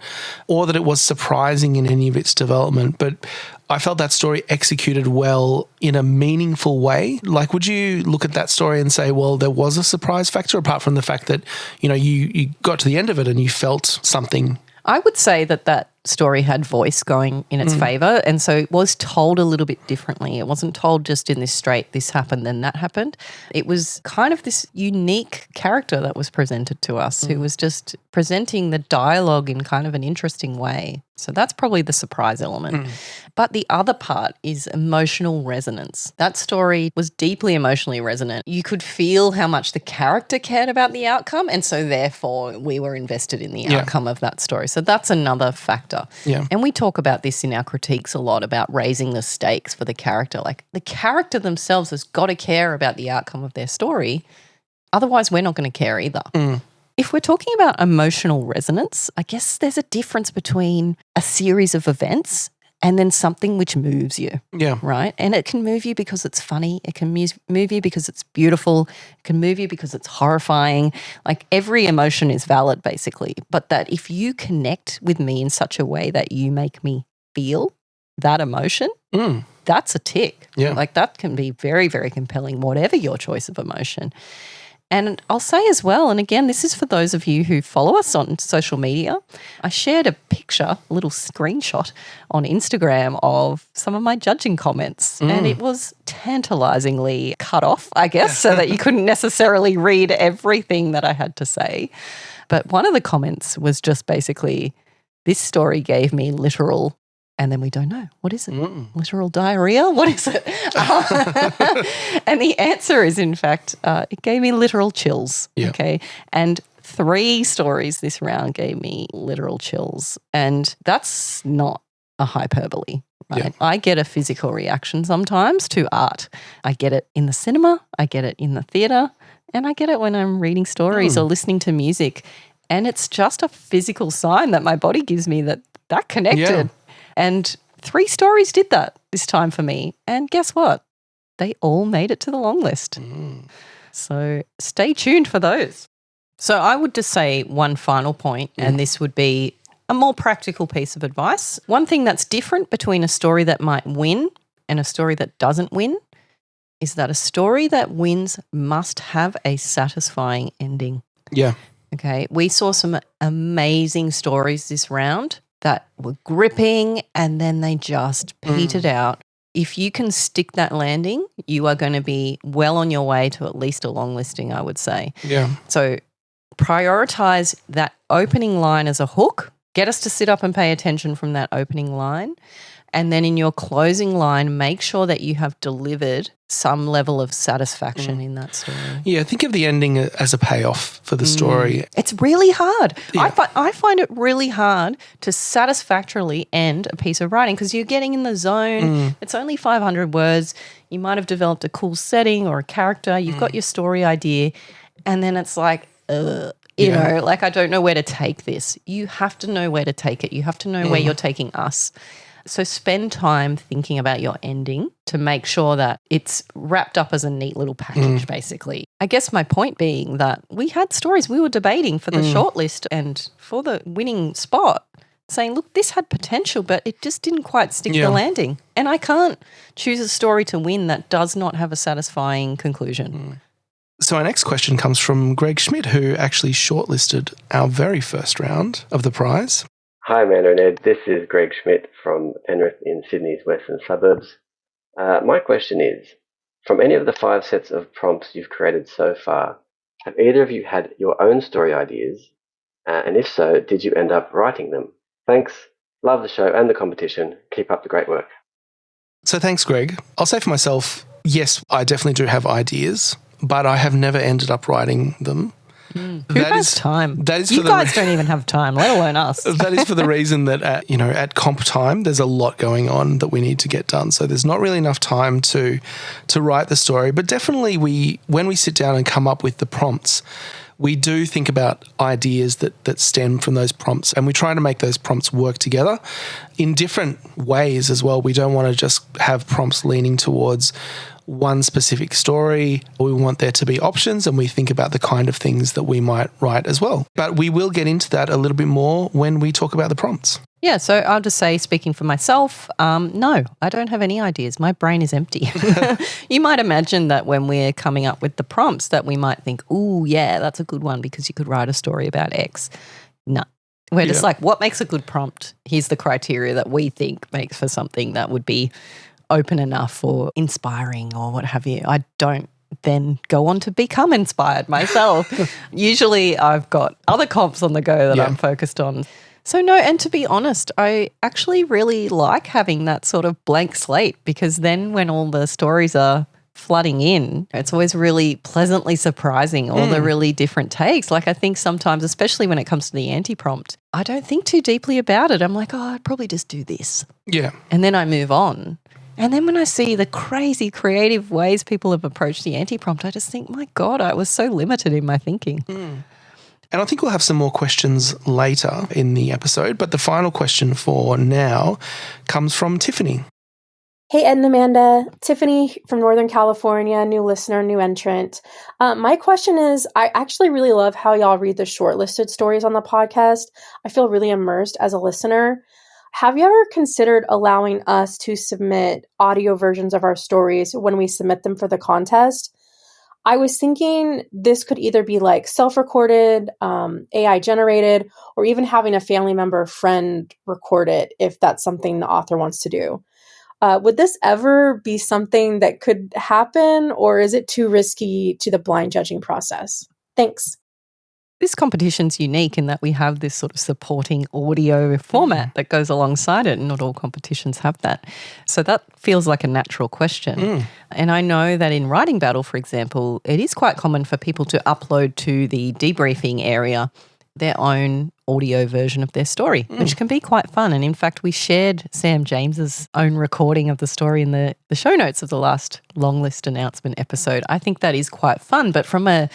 or that it was surprising in any of its development. But I felt that story executed well in a meaningful way. Like, would you look at that story and say, well, there was a surprise factor, apart from the fact that, you got to the end of it and you felt something? I would say that story had voice going in its favour, and so it was told a little bit differently. It wasn't told just in this straight, this happened, then that happened. It was kind of this unique character that was presented to us who was just presenting the dialogue in kind of an interesting way. So that's probably the surprise element. But the other part is emotional resonance. That story was deeply emotionally resonant. You could feel how much the character cared about the outcome, and so therefore we were invested in the outcome of that story. So that's another factor. Yeah. And we talk about this in our critiques a lot, about raising the stakes for the character. Like, the character themselves has got to care about the outcome of their story. Otherwise, we're not going to care either. If we're talking about emotional resonance, I guess there's a difference between a series of events and then something which moves you. Yeah. Right? And it can move you because it's funny. It can move you because it's beautiful. It can move you because it's horrifying. Like, every emotion is valid, basically. But that if you connect with me in such a way that you make me feel that emotion, that's a tick. Yeah. Like, that can be very, very compelling, whatever your choice of emotion. And I'll say as well, and again, this is for those of you who follow us on social media, I shared a picture, a little screenshot on Instagram of some of my judging comments, and it was tantalizingly cut off, I guess, so that you couldn't necessarily read everything that I had to say. But one of the comments was just basically, this story gave me literal, and then we don't know. What is it? Literal diarrhea? What is it? And the answer is, in fact, it gave me literal chills. Yeah. Okay. And 3 stories this round gave me literal chills. And that's not a hyperbole. Right? Yeah. I get a physical reaction sometimes to art. I get it in the cinema, I get it in the theatre, and I get it when I'm reading stories or listening to music. And it's just a physical sign that my body gives me that connected. Yeah. And 3 stories did that this time for me. And guess what? They all made it to the long list. So stay tuned for those. So I would just say one final point, and this would be a more practical piece of advice. One thing that's different between a story that might win and a story that doesn't win is that a story that wins must have a satisfying ending. Yeah. Okay, we saw some amazing stories this round that were gripping, and then they just petered out. If you can stick that landing, you are going to be well on your way to at least a long listing, I would say. Yeah. So prioritize that opening line as a hook. Get us to sit up and pay attention from that opening line. And then in your closing line, make sure that you have delivered some level of satisfaction in that story. Yeah, think of the ending as a payoff for the story. It's really hard. Yeah. I find it really hard to satisfactorily end a piece of writing because you're getting in the zone. It's only 500 words. You might have developed a cool setting or a character. You've got your story idea. And then it's like, you know, like, I don't know where to take this. You have to know where to take it. You have to know where you're taking us. So spend time thinking about your ending to make sure that it's wrapped up as a neat little package, basically. I guess my point being that we had stories we were debating for the shortlist and for the winning spot, saying, look, this had potential, but it just didn't quite stick the landing. And I can't choose a story to win that does not have a satisfying conclusion. So our next question comes from Greg Schmidt, who actually shortlisted our very first round of the prize. Hi, Amanda and Ed. This is Greg Schmidt from Penrith in Sydney's western suburbs. My question is, from any of the 5 sets of prompts you've created so far, have either of you had your own story ideas? And if so, did you end up writing them? Thanks. Love the show and the competition. Keep up the great work. So thanks, Greg. I'll say for myself, yes, I definitely do have ideas, but I have never ended up writing them. Who has time? That is you for guys don't even have time, let alone us. That is for the reason that at comp time, there's a lot going on that we need to get done. So there's not really enough time to write the story. But definitely when we sit down and come up with the prompts, we do think about ideas that stem from those prompts, and we try to make those prompts work together in different ways as well. We don't want to just have prompts leaning towards one specific story. We want there to be options, and we think about the kind of things that we might write as well. But we will get into that a little bit more when we talk about the prompts. Yeah, so I'll just say, speaking for myself, no, I don't have any ideas. My brain is empty. You might imagine that when we're coming up with the prompts that we might think, ooh, yeah, that's a good one because you could write a story about X. No, We're just like, what makes a good prompt? Here's the criteria that we think makes for something that would be open enough or inspiring or what have you. I don't then go on to become inspired myself. Usually I've got other comps on the go that I'm focused on. So no, and to be honest, I actually really like having that sort of blank slate, because then when all the stories are flooding in, it's always really pleasantly surprising, all the really different takes. Like I think sometimes, especially when it comes to the anti-prompt, I don't think too deeply about it. I'm like, oh, I'd probably just do this. Yeah. And then I move on. And then when I see the crazy creative ways people have approached the anti-prompt, I just think, my God, I was so limited in my thinking. And I think we'll have some more questions later in the episode, but the final question for now comes from Tiffany. Hey, Ed and Amanda. Tiffany from Northern California, new listener, new entrant. My question is, I actually really love how y'all read the shortlisted stories on the podcast. I feel really immersed as a listener. Have you ever considered allowing us to submit audio versions of our stories when we submit them for the contest? I was thinking this could either be like self-recorded, AI generated, or even having a family member or friend record it if that's something the author wants to do. Would this ever be something that could happen, or is it too risky to the blind judging process? Thanks. This competition's unique in that we have this sort of supporting audio format that goes alongside it, and not all competitions have that. So that feels like a natural question. And I know that in Writing Battle, for example, it is quite common for people to upload to the debriefing area their own audio version of their story, which can be quite fun. And in fact, we shared Sam James's own recording of the story in the show notes of the last Longlist announcement episode. I think that is quite fun, but from a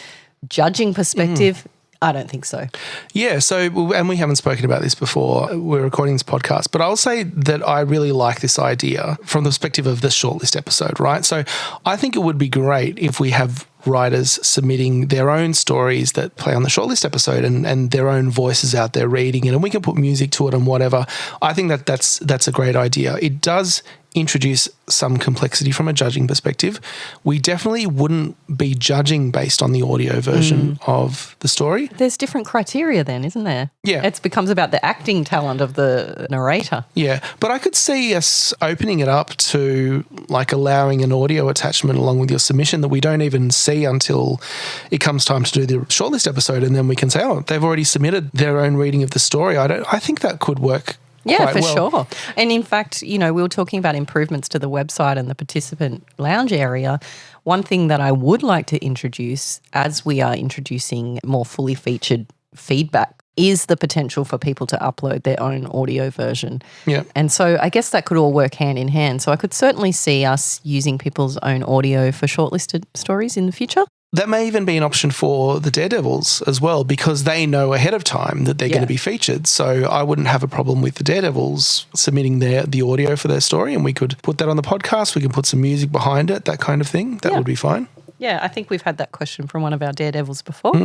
judging perspective, I don't think so. Yeah, so, and we haven't spoken about this before, we're recording this podcast, but I'll say that I really like this idea from the perspective of the shortlist episode, right? So I think it would be great if we have writers submitting their own stories that play on the shortlist episode and their own voices out there reading it, and we can put music to it and whatever. I think that's a great idea. It does introduce some complexity from a judging perspective. We definitely wouldn't be judging based on the audio version of the story. There's different criteria then, isn't there? Yeah. It becomes about the acting talent of the narrator. Yeah, but I could see us opening it up to like allowing an audio attachment along with your submission that we don't even see until it comes time to do the shortlist episode, and then we can say, oh, they've already submitted their own reading of the story. I think that could work. Yeah, for sure. And in fact, we were talking about improvements to the website and the participant lounge area. One thing that I would like to introduce as we are introducing more fully featured feedback is the potential for people to upload their own audio version. Yeah. And so I guess that could all work hand in hand. So I could certainly see us using people's own audio for shortlisted stories in the future. That may even be an option for the Daredevils as well, because they know ahead of time that they're going to be featured. So I wouldn't have a problem with the Daredevils submitting the audio for their story, and we could put that on the podcast. We can put some music behind it, that kind of thing. That would be fine. Yeah, I think we've had that question from one of our Daredevils before.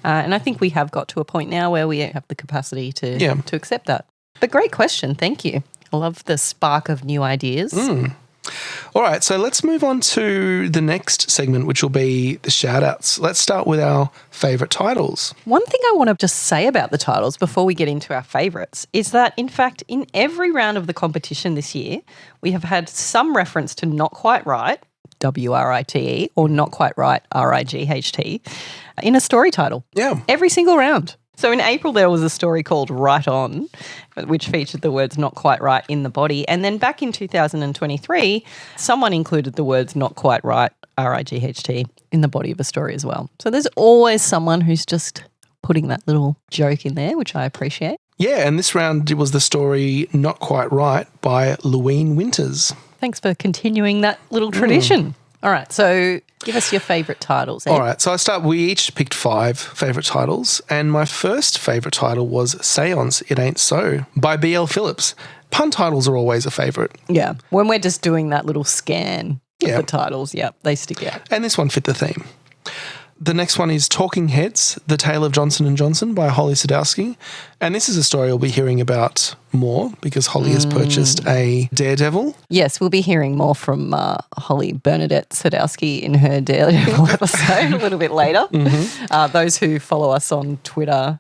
And I think we have got to a point now where we have the capacity to accept that. But great question. Thank you. I love the spark of new ideas. All right, so let's move on to the next segment, which will be the shout-outs. Let's start with our favourite titles. One thing I want to just say about the titles before we get into our favourites is that, in fact, in every round of the competition this year, we have had some reference to Not Quite Right, WRITE, or Not Quite Right, RIGHT, in a story title. Yeah. Every single round. So in April, there was a story called Right On, which featured the words not quite right in the body. And then back in 2023, someone included the words not quite right, RIGHT, in the body of a story as well. So there's always someone who's just putting that little joke in there, which I appreciate. Yeah, and this round it was the story Not Quite Right by Louine Winters. Thanks for continuing that little tradition. All right, so give us your favourite titles. All right, so we each picked 5 favourite titles, and my first favourite title was Seance, It Ain't So by B.L. Phillips. Pun titles are always a favourite. Yeah, when we're just doing that little scan of the titles, they stick out. And this one fit the theme. The next one is Talking Heads, The Tale of Johnson & Johnson by Holly Sadowski. And this is a story we'll be hearing about more because Holly has purchased a Daredevil. Yes, we'll be hearing more from Holly Bernadette Sadowski in her Daredevil episode a little bit later. Those who follow us on Twitter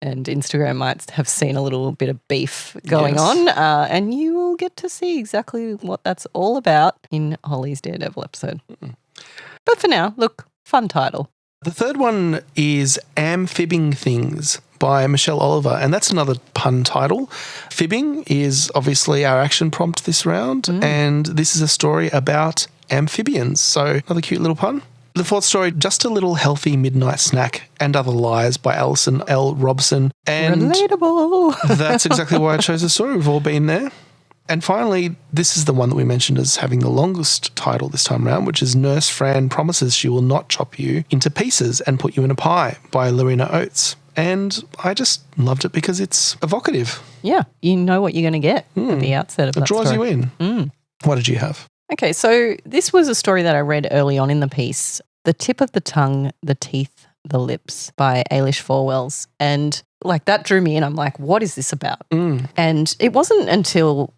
and Instagram might have seen a little bit of beef going Yes. on, and you will get to see exactly what that's all about in Holly's Daredevil episode. But for now, look, fun title. The third one is Fibbing Things by Michelle Oliver, and that's another pun title. Fibbing is obviously our action prompt this round, and this is a story about amphibians. So another cute little pun. The fourth story, Just a Little Healthy Midnight Snack and Other Lies by Alison L. Robson. And Relatable. that's exactly why I chose the story. We've all been there. And finally, this is the one that we mentioned as having the longest title this time around, which is Nurse Fran Promises She Will Not Chop You into Pieces and Put You in a Pie by Lorena Oates. And I just loved it because it's evocative. Yeah, you know what you're going to get at the outset of that It draws story. you in. What did you have? Okay, so this was a story that I read early on in the piece, The Tip of the Tongue, the Teeth, the Lips by Ailish Forwells. And like that drew me in. I'm like, what is this about? And it wasn't until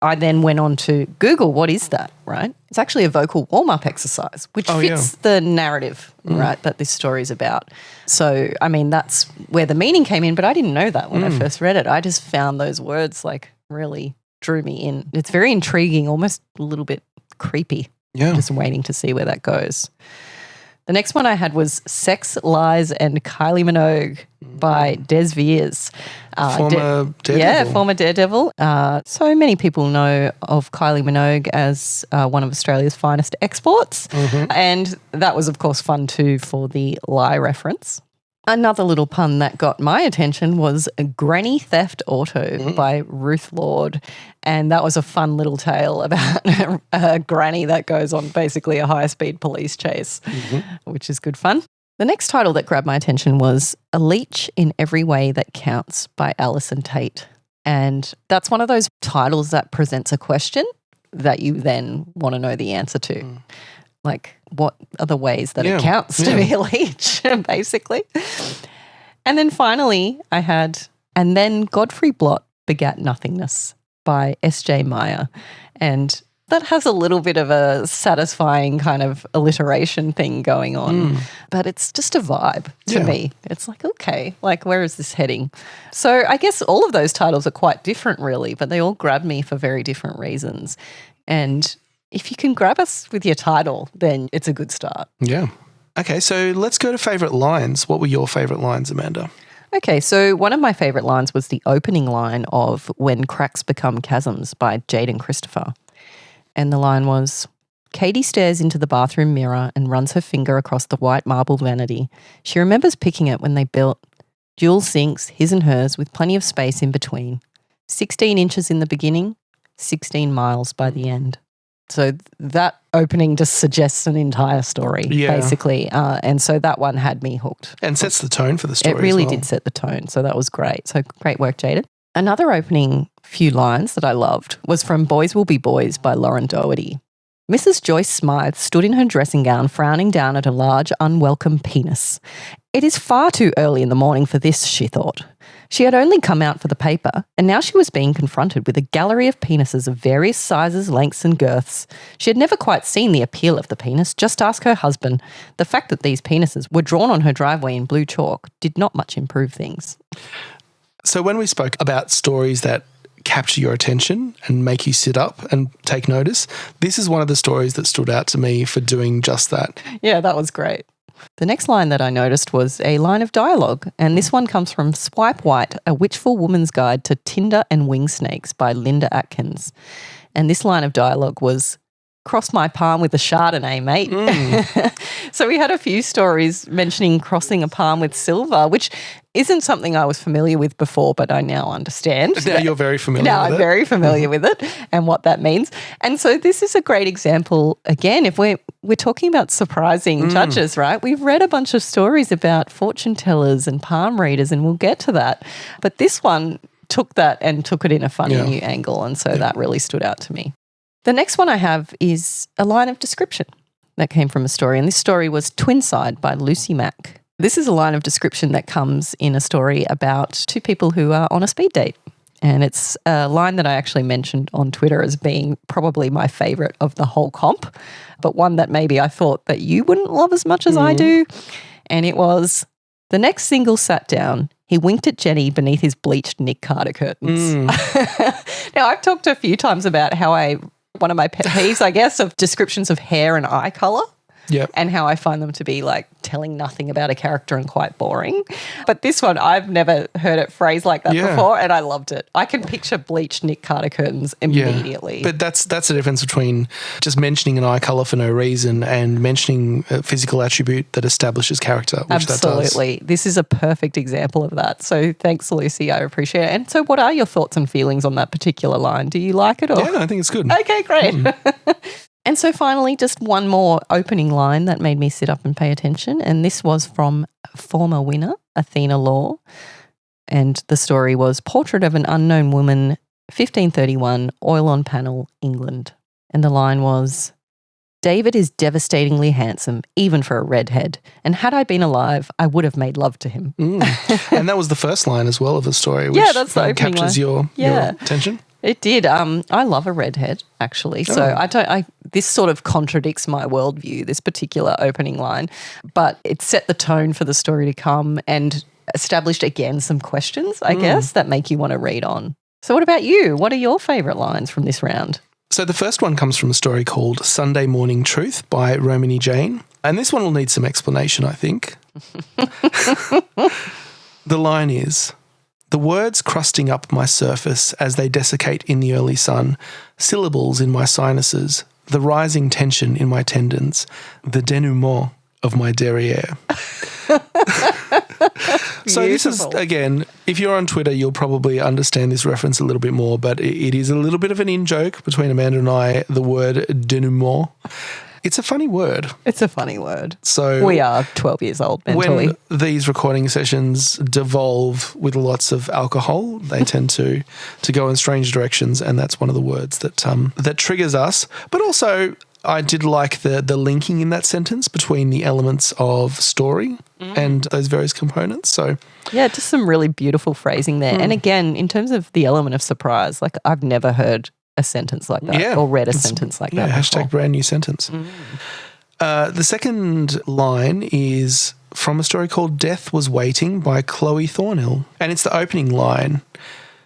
I then went on to Google, what is that, right? It's actually a vocal warm-up exercise, which fits the narrative, right, that this story is about. So, I mean, that's where the meaning came in, but I didn't know that when I first read it. I just found those words like really drew me in. It's very intriguing, almost a little bit creepy. Yeah. Just waiting to see where that goes. The next one I had was Sex, Lies and Kylie Minogue by Des Veers. Former Daredevil. Yeah, former Daredevil. So many people know of Kylie Minogue as one of Australia's finest exports. And that was, of course, fun too for the lie reference. Another little pun that got my attention was Granny Theft Auto by Ruth Lord. And that was a fun little tale about a granny that goes on basically a high-speed police chase, which is good fun. The next title that grabbed my attention was A Leech in Every Way That Counts by Alison Tate. And that's one of those titles that presents a question that you then want to know the answer to. Like, what are the ways that it counts to be a leech, basically? And then finally, I had, And Then Godfrey Blott Begat Nothingness by S.J. Meyer. And that has a little bit of a satisfying kind of alliteration thing going on, but it's just a vibe to me. It's like, okay, like where is this heading? So I guess all of those titles are quite different really, but they all grab me for very different reasons. And if you can grab us with your title, then it's a good start. Yeah. Okay, so let's go to favourite lines. What were your favourite lines, Amanda? Okay, so one of my favourite lines was the opening line of When Cracks Become Chasms by Jaden Christopher. And the line was, Katie stares into the bathroom mirror and runs her finger across the white marble vanity. She remembers picking it when they built dual sinks, his and hers, with plenty of space in between. 16 inches in the beginning, 16 miles by the end. So that opening just suggests an entire story, basically. And so that one had me hooked. And sets the tone for the story. It really as well. did set the tone. So that was great. So great work, Jaden. Another opening few lines that I loved was from Boys Will Be Boys by Lauren Doherty. Mrs. Joyce Smythe stood in her dressing gown, frowning down at a large, unwelcome penis. It is far too early in the morning for this, she thought. She had only come out for the paper, and now she was being confronted with a gallery of penises of various sizes, lengths and girths. She had never quite seen the appeal of the penis, just ask her husband. The fact that these penises were drawn on her driveway in blue chalk did not much improve things. So when we spoke about stories that capture your attention and make you sit up and take notice, this is one of the stories that stood out to me for doing just that. Yeah, that was great. The next line that I noticed was a line of dialogue, and this one comes from Swipe White, A Witchful Woman's Guide to Tinder and Wing Snakes by Linda Atkins. And this line of dialogue was, cross my palm with a Chardonnay, mate. So we had a few stories mentioning crossing a palm with silver, which isn't something I was familiar with before, but I now understand. Now you're very familiar Now with I'm it. very familiar with it and what that means. And so this is a great example, again, if we're talking about surprising judges, right? We've read a bunch of stories about fortune tellers and palm readers, and we'll get to that. But this one took that and took it in a funny new angle, and so that really stood out to me. The next one I have is a line of description that came from a story, and this story was Twinside by Lucy Mack. This is a line of description that comes in a story about two people who are on a speed date, and it's a line that I actually mentioned on Twitter as being probably my favourite of the whole comp, but one that maybe I thought that you wouldn't love as much as I do, and it was, the next single sat down, He winked at Jenny beneath his bleached Nick Carter curtains. Now, I've talked a few times about how one of my pet peeves, I guess, of descriptions of hair and eye colour. Yep. And how I find them to be like telling nothing about a character and quite boring. But this one, I've never heard it phrased like that before, and I loved it. I can picture bleached Nick Carter curtains immediately. Yeah. But that's the difference between just mentioning an eye colour for no reason and mentioning a physical attribute that establishes character, which Absolutely. that does. This is a perfect example of that. So thanks, Lucy. I appreciate it. And so what are your thoughts and feelings on that particular line? Do you like it? Or? Yeah, I think it's good. Okay, great. And so finally, just one more opening line that made me sit up and pay attention. And this was from former winner, Athena Law. And the story was Portrait of an Unknown Woman, 1531, oil on panel, England. And the line was, David is devastatingly handsome, even for a redhead. And had I been alive, I would have made love to him. And that was the first line as well of the story, which that's the opening captures line. your attention. It did. I love a redhead, actually. So this sort of contradicts my worldview, this particular opening line, but it set the tone for the story to come and established again some questions, I guess, that make you want to read on. So what about you? What are your favourite lines from this round? So the first one comes from a story called Sunday Morning Truth by Romany Jane. And this one will need some explanation, I think. The line is, the words crusting up my surface as they desiccate in the early sun, syllables in my sinuses, the rising tension in my tendons, the denouement of my derriere. So this is, again, if you're on Twitter, you'll probably understand this reference a little bit more, but it is a little bit of an in-joke between Amanda and I, the word denouement. It's a funny word. It's a funny word. So we are 12 years old mentally. When these recording sessions devolve with lots of alcohol, they tend to go in strange directions, and that's one of the words that that triggers us. But also, I did like the linking in that sentence between the elements of story and those various components. So yeah, just some really beautiful phrasing there. And again, in terms of the element of surprise, like I've never heard a sentence like that or read a sentence like that before. Hashtag brand new sentence. The second line is from a story called Death Was Waiting by Chloe Thornhill. And it's the opening line.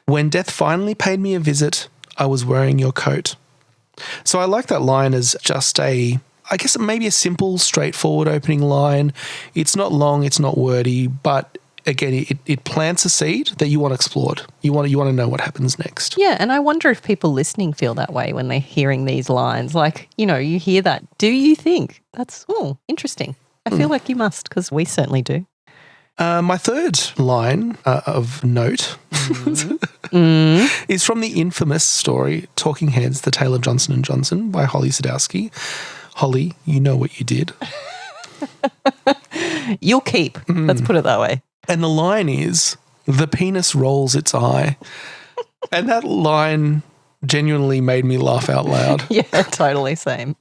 When death finally paid me a visit, I was wearing your coat. So I like that line as just I guess maybe a simple, straightforward opening line. It's not long, it's not wordy, but again, it plants a seed that you want explored. You want to know what happens next. Yeah, and I wonder if people listening feel that way when they're hearing these lines. Like, you hear that. Do you think that's interesting? I feel like you must, because we certainly do. My third line of note is from the infamous story Talking Heads: The Tale of Johnson & Johnson by Holly Sadowski. Holly, you know what you did. You'll keep. Let's put it that way. And the line is, the penis rolls its eye. And that line genuinely made me laugh out loud. Yeah, totally same.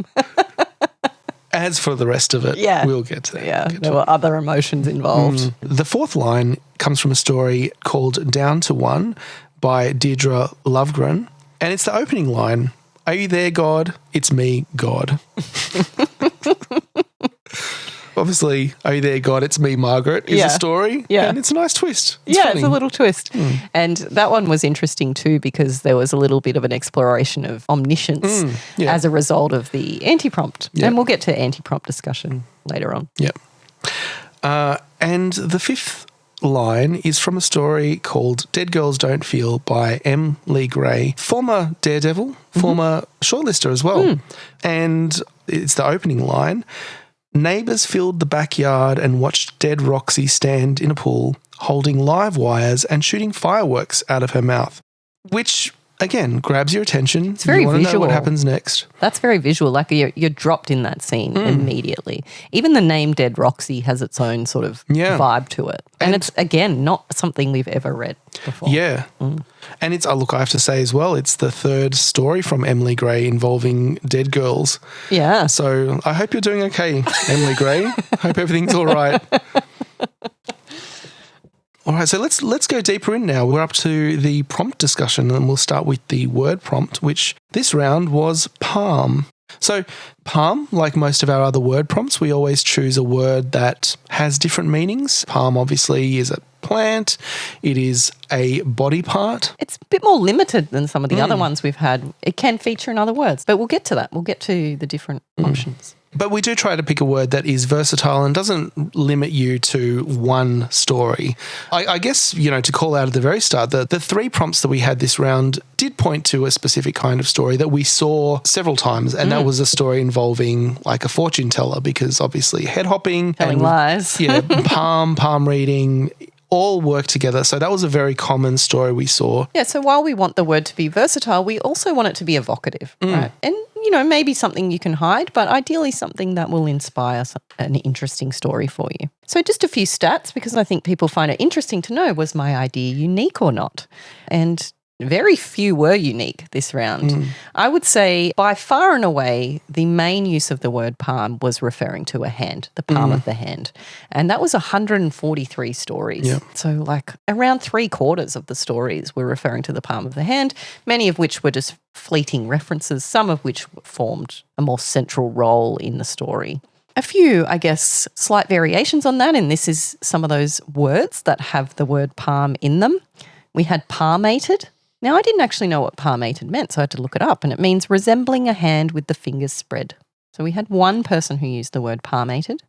As for the rest of it, we'll get to that. Yeah, there were other emotions involved. The fourth line comes from a story called Down to One by Deirdre Lovegren. And it's the opening line, are you there, God? It's me, God. Obviously, are you there, God? It's me, Margaret, is the story. Yeah. And it's a nice twist. It's funny. It's a little twist. And that one was interesting too because there was a little bit of an exploration of omniscience as a result of the anti-prompt. Yep. And we'll get to anti-prompt discussion later on. Yep. And the fifth line is from a story called Dead Girls Don't Feel by M. Lee Gray, former Daredevil, former shortlister as well. And it's the opening line. Neighbours filled the backyard and watched dead Roxy stand in a pool, holding live wires and shooting fireworks out of her mouth, which, again, grabs your attention. It's very visual. You want to know what visual. happens next. That's very visual. Like you're dropped in that scene immediately. Even the name Dead Roxy has its own sort of vibe to it. And it's, again, not something we've ever read before. Yeah. And it's, look, I have to say as well, it's the third story from Emily Gray involving dead girls. Yeah. So I hope you're doing okay, Emily Gray. Hope everything's all right. All right, so let's go deeper in now. We're up to the prompt discussion, and we'll start with the word prompt, which this round was palm. So palm, like most of our other word prompts, we always choose a word that has different meanings. Palm obviously is a plant. It is a body part. It's a bit more limited than some of the other ones we've had. It can feature in other words, but we'll get to that. We'll get to the different options. But we do try to pick a word that is versatile and doesn't limit you to one story. I guess, to call out at the very start, the 3 prompts that we had this round did point to a specific kind of story that we saw several times, and that was a story involving like a fortune teller, because obviously head hopping, Telling lies. palm reading, all work together. So that was a very common story we saw. Yeah, so while we want the word to be versatile, we also want it to be evocative, right? And, maybe something you can hide, but ideally something that will inspire an interesting story for you. So just a few stats, because I think people find it interesting to know, was my idea unique or not? And very few were unique this round. I would say by far and away, the main use of the word palm was referring to a hand, the palm of the hand. And that was 143 stories. Yeah. So like around 3/4 of the stories were referring to the palm of the hand, many of which were just fleeting references, some of which formed a more central role in the story. A few, I guess, slight variations on that, and this is some of those words that have the word palm in them. We had palmated. Now, I didn't actually know what palmated meant, so I had to look it up, and it means resembling a hand with the fingers spread. So we had one person who used the word palmated.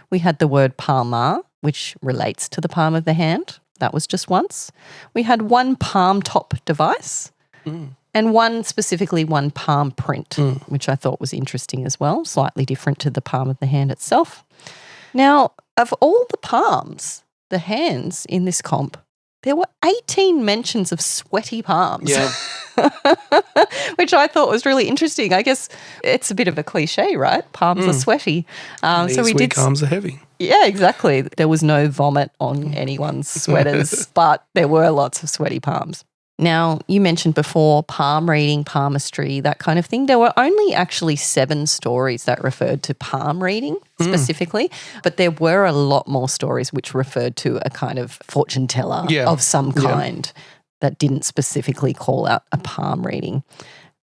We had the word palmar, which relates to the palm of the hand. That was just once. We had one palm top device and one palm print, which I thought was interesting as well, slightly different to the palm of the hand itself. Now, of all the palms, the hands in this comp, there were 18 mentions of sweaty palms, which I thought was really interesting. I guess it's a bit of a cliche, right? Palms are sweaty. So we did. Palms are heavy. Yeah, exactly. There was no vomit on anyone's sweaters, but there were lots of sweaty palms. Now, you mentioned before palm reading, palmistry, that kind of thing. There were only actually 7 stories that referred to palm reading specifically, but there were a lot more stories which referred to a kind of fortune teller of some kind that didn't specifically call out a palm reading.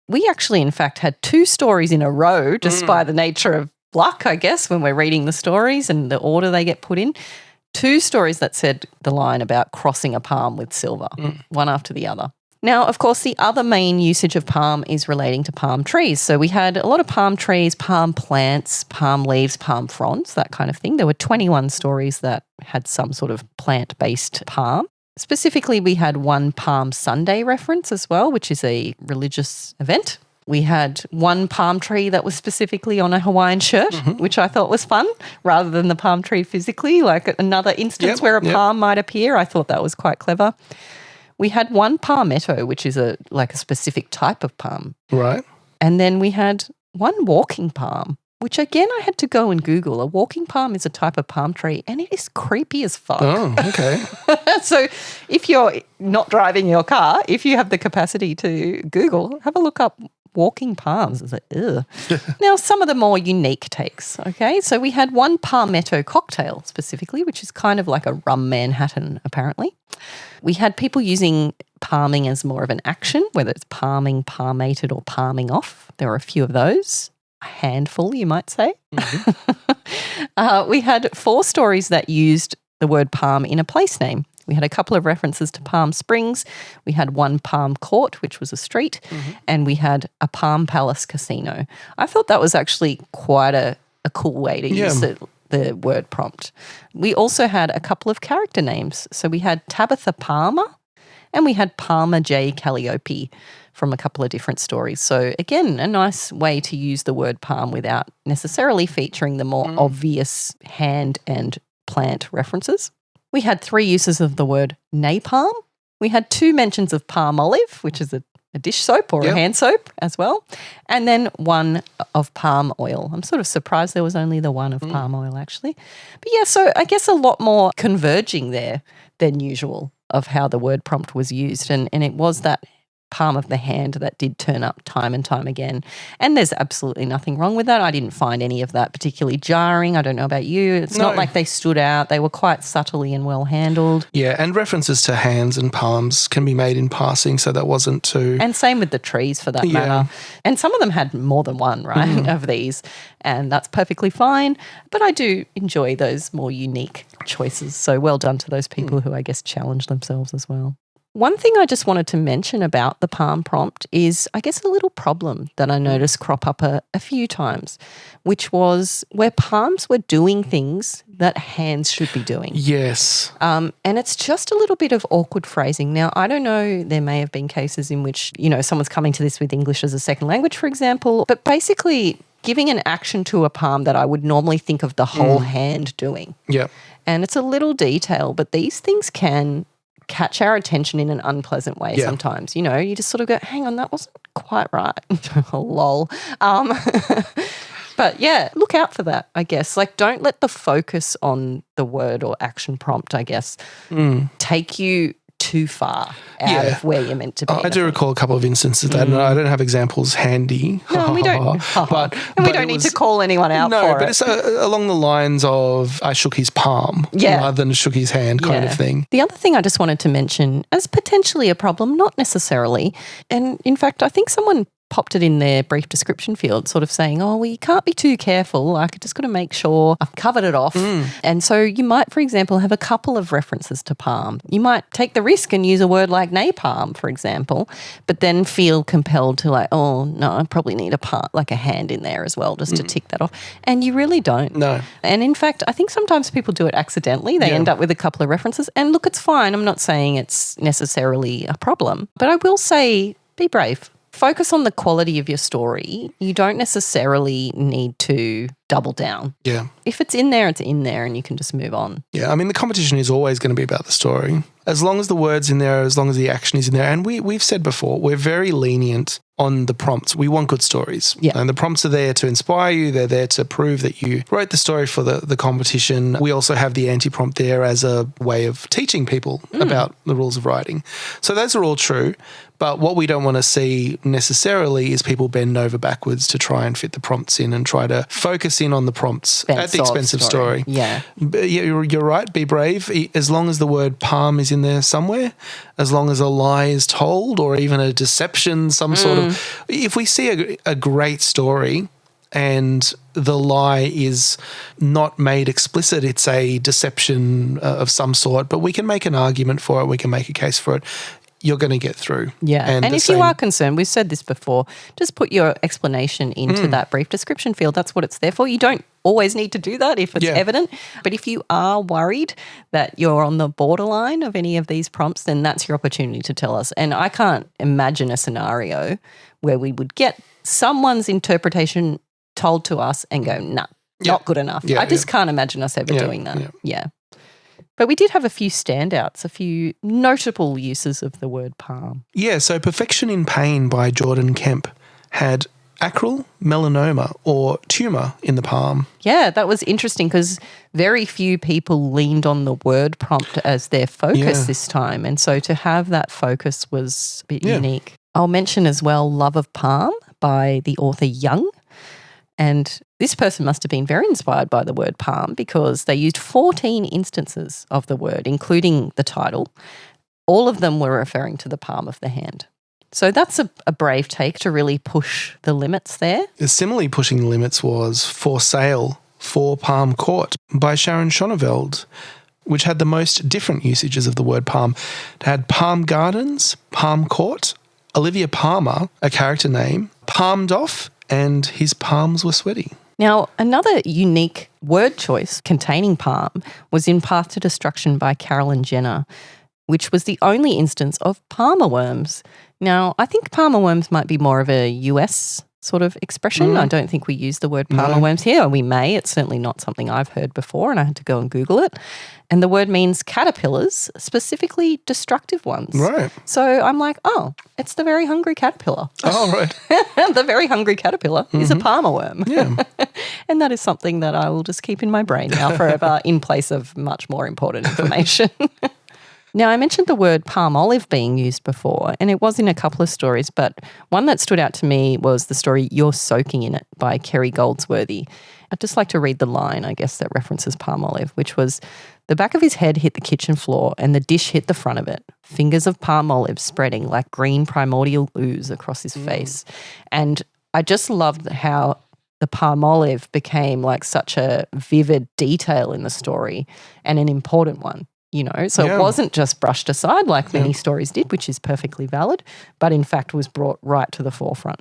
We actually, in fact, had 2 stories in a row, just by the nature of luck, I guess, when we're reading the stories and the order they get put in. 2 stories that said the line about crossing a palm with silver, one after the other. Now, of course, the other main usage of palm is relating to palm trees. So we had a lot of palm trees, palm plants, palm leaves, palm fronds, that kind of thing. There were 21 stories that had some sort of plant-based palm. Specifically, we had one Palm Sunday reference as well, which is a religious event. We had one palm tree that was specifically on a Hawaiian shirt, which I thought was fun, rather than the palm tree physically, like another instance where a palm might appear. I thought that was quite clever. We had one palmetto, which is a specific type of palm. Right. And then we had one walking palm, which again I had to go and Google. A walking palm is a type of palm tree and it is creepy as fuck. Oh, okay. So if you're not driving your car, if you have the capacity to Google, have a look up walking palms. It's like, ugh. Now, some of the more unique takes, okay? So we had one palmetto cocktail specifically, which is kind of like a rum Manhattan, apparently. We had people using palming as more of an action, whether it's palming, palmated, or palming off. There were a few of those. A handful, you might say. We had 4 stories that used the word palm in a place name. We had a couple of references to Palm Springs. We had one Palm Court, which was a street, and we had a Palm Palace casino. I thought that was actually quite a cool way to use the word prompt. We also had a couple of character names. So we had Tabitha Palmer and we had Palmer J. Calliope from a couple of different stories. So again, a nice way to use the word palm without necessarily featuring the more obvious hand and plant references. We had 3 uses of the word napalm. We had 2 mentions of palm olive, which is a dish soap or a hand soap as well. And then one of palm oil. I'm sort of surprised there was only the one of palm oil actually. But yeah, so I guess a lot more converging there than usual of how the word prompt was used. And it was that palm of the hand that did turn up time and time again. And there's absolutely nothing wrong with that. I didn't find any of that particularly jarring. I don't know about you. It's not like they stood out. They were quite subtly and well handled. Yeah, and references to hands and palms can be made in passing, so that wasn't too... And same with the trees for that matter. And some of them had more than one, right, of these, and that's perfectly fine. But I do enjoy those more unique choices. So well done to those people who, I guess, challenge themselves as well. One thing I just wanted to mention about the palm prompt is, I guess, a little problem that I noticed crop up a few times, which was where palms were doing things that hands should be doing. Yes. And it's just a little bit of awkward phrasing. Now, I don't know, there may have been cases in which, someone's coming to this with English as a second language, for example, but basically giving an action to a palm that I would normally think of the whole hand doing. Yeah. And it's a little detail, but these things can catch our attention in an unpleasant way sometimes. You just sort of go, hang on, that wasn't quite right. Lol. But yeah, look out for that, I guess. Like, don't let the focus on the word or action prompt, I guess, take you too far out of where you're meant to be. I do recall a couple of instances of that, and I don't have examples handy. No, we don't. And we don't need to call anyone out for it. No, but it's along the lines of I shook his palm rather than shook his hand kind of thing. The other thing I just wanted to mention as potentially a problem, not necessarily, and in fact I think someone popped it in their brief description field, sort of saying, oh, well, you can't be too careful. Like, I just got to make sure I've covered it off. And so you might, for example, have a couple of references to palm. You might take the risk and use a word like napalm, for example, but then feel compelled to like, oh, no, I probably need a hand in there as well just to tick that off. And you really don't. No. And in fact, I think sometimes people do it accidentally. They end up with a couple of references. And look, it's fine. I'm not saying it's necessarily a problem. But I will say, be brave. Focus on the quality of your story. You don't necessarily need to double down. Yeah. If it's in there, it's in there and you can just move on. Yeah, I mean, the competition is always going to be about the story. As long as the word's in there, as long as the action is in there. And we've said before, we're very lenient on the prompts. We want good stories. Yeah. And the prompts are there to inspire you. They're there to prove that you wrote the story for the competition. We also have the anti-prompt there as a way of teaching people about the rules of writing. So those are all true. But what we don't want to see necessarily is people bend over backwards to try and fit the prompts in and try to focus in on the prompts at the expense of story. Yeah. But you're right. Be brave. As long as the word palm is in there somewhere, as long as a lie is told or even a deception, some sort of... If we see a great story and the lie is not made explicit, it's a deception of some sort, but we can make an argument for it, we can make a case for it, you're going to get through. Yeah. And if you are concerned, we've said this before, just put your explanation into that brief description field. That's what it's there for. You don't always need to do that if it's evident. But if you are worried that you're on the borderline of any of these prompts, then that's your opportunity to tell us. And I can't imagine a scenario where we would get someone's interpretation told to us and go, nah, not good enough. I just can't imagine us ever doing that. Yeah. But we did have a few standouts, a few notable uses of the word palm. Yeah, so Perfection in Pain by Jordan Kemp had acral, melanoma or tumour in the palm. Yeah, that was interesting because very few people leaned on the word prompt as their focus this time. And so to have that focus was a bit unique. I'll mention as well Love of Palm by the author Young. And this person must have been very inspired by the word palm because they used 14 instances of the word, including the title. All of them were referring to the palm of the hand. So that's a brave take to really push the limits there. Similarly pushing the limits was For Sale, for Palm Court by Sharon Schoneveld, which had the most different usages of the word palm. It had Palm Gardens, Palm Court, Olivia Palmer, a character name, palmed off, and his palms were sweaty. Now, another unique word choice containing palm was in Path to Destruction by Carolyn Jenner, which was the only instance of palmer worms. Now, I think palmer worms might be more of a US sort of expression. I don't think we use the word palmer worms here, or we may. It's certainly not something I've heard before, and I had to go and Google it. And the word means caterpillars, specifically destructive ones. Right. So I'm like, oh, it's the very hungry caterpillar. Oh, right. The very hungry caterpillar is a palmer worm. Yeah. And that is something that I will just keep in my brain now forever in place of much more important information. Now, I mentioned the word palm olive being used before, and it was in a couple of stories, but one that stood out to me was the story You're Soaking in It by Kerry Goldsworthy. I'd just like to read the line, I guess, that references palm olive, which was, the back of his head hit the kitchen floor and the dish hit the front of it. Fingers of palm olive spreading like green primordial ooze across his face. And I just loved how the palm olive became like such a vivid detail in the story and an important one. So it wasn't just brushed aside like many stories did, which is perfectly valid, but in fact was brought right to the forefront.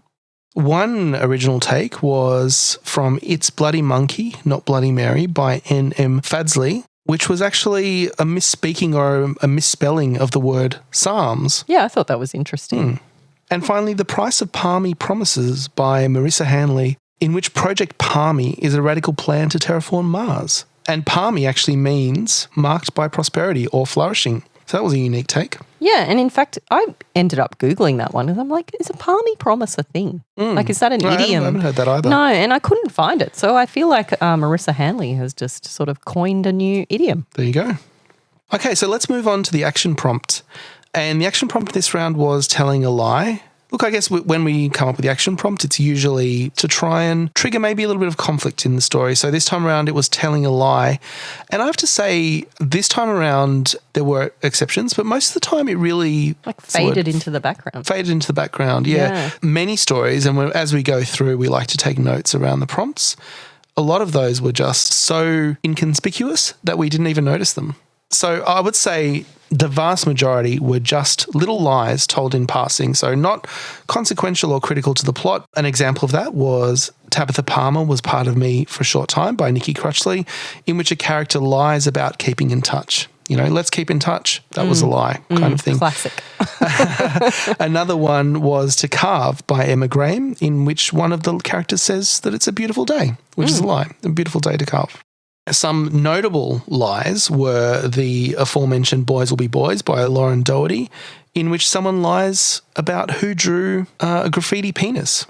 One original take was from It's Bloody Monkey, Not Bloody Mary by N.M. Fadsley, which was actually a misspeaking or a misspelling of the word Psalms. Yeah, I thought that was interesting. And finally, The Price of Palmy Promises by Marissa Hanley, in which Project Palmy is a radical plan to terraform Mars. And palmy actually means marked by prosperity or flourishing. So that was a unique take. Yeah, and in fact, I ended up Googling that one and I'm like, is a palmy promise a thing? Like, is that an idiom? I haven't heard that either. No, and I couldn't find it. So I feel like Marissa Hanley has just sort of coined a new idiom. There you go. Okay, so let's move on to the action prompt. And the action prompt this round was telling a lie. Look, I guess when we come up with the action prompt, it's usually to try and trigger maybe a little bit of conflict in the story. So this time around, it was telling a lie. And I have to say, this time around, there were exceptions, but most of the time it really... faded into the background. Faded into the background, yeah. Many stories, and as we go through, we like to take notes around the prompts. A lot of those were just so inconspicuous that we didn't even notice them. So I would say the vast majority were just little lies told in passing, so not consequential or critical to the plot. An example of that was Tabitha Palmer Was Part of Me for a Short Time by Nikki Crutchley, in which a character lies about keeping in touch. Let's keep in touch. That was a lie kind of thing. Classic. Another one was To Carve by Emma Graham, in which one of the characters says that it's a beautiful day, which is a lie, a beautiful day to carve. Some notable lies were the aforementioned Boys Will Be Boys by Lauren Doherty, in which someone lies about who drew a graffiti penis.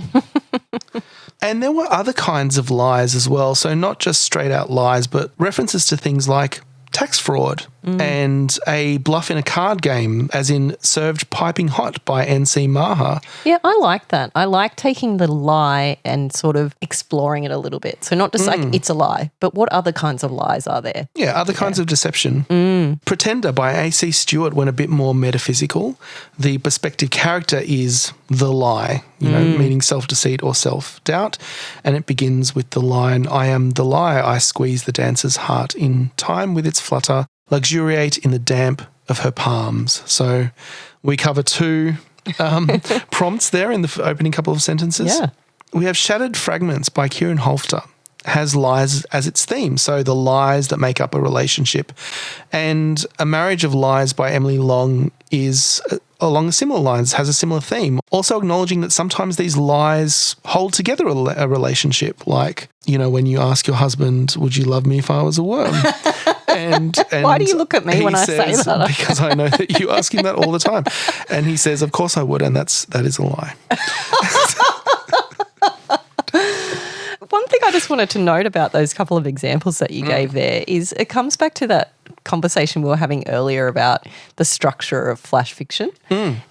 And there were other kinds of lies as well, so not just straight out lies, but references to things like tax fraud and a bluff in a card game, as in Served Piping Hot by N.C. Maha. Yeah, I like that. I like taking the lie and sort of exploring it a little bit. So not just like it's a lie, but what other kinds of lies are there? Yeah, other kinds of deception. Pretender by A.C. Stewart went a bit more metaphysical. The perspective character is the lie, meaning self-deceit or self-doubt. And it begins with the line, I am the lie, I squeeze the dancer's heart in time with its flutter, luxuriate in the damp of her palms. So we cover two prompts there in the opening couple of sentences. Yeah. We have Shattered Fragments by Kieran Holfter. Has lies as its theme, so the lies that make up a relationship. And A Marriage of Lies by Emily Long is along similar lines, has a similar theme. Also acknowledging that sometimes these lies hold together a relationship, like, when you ask your husband, would you love me if I was a worm? And why do you look at me when I say that? Because I know that you ask him that all the time. And he says, of course I would, and that is a lie. One thing I just wanted to note about those couple of examples that you gave there is it comes back to that conversation we were having earlier about the structure of flash fiction.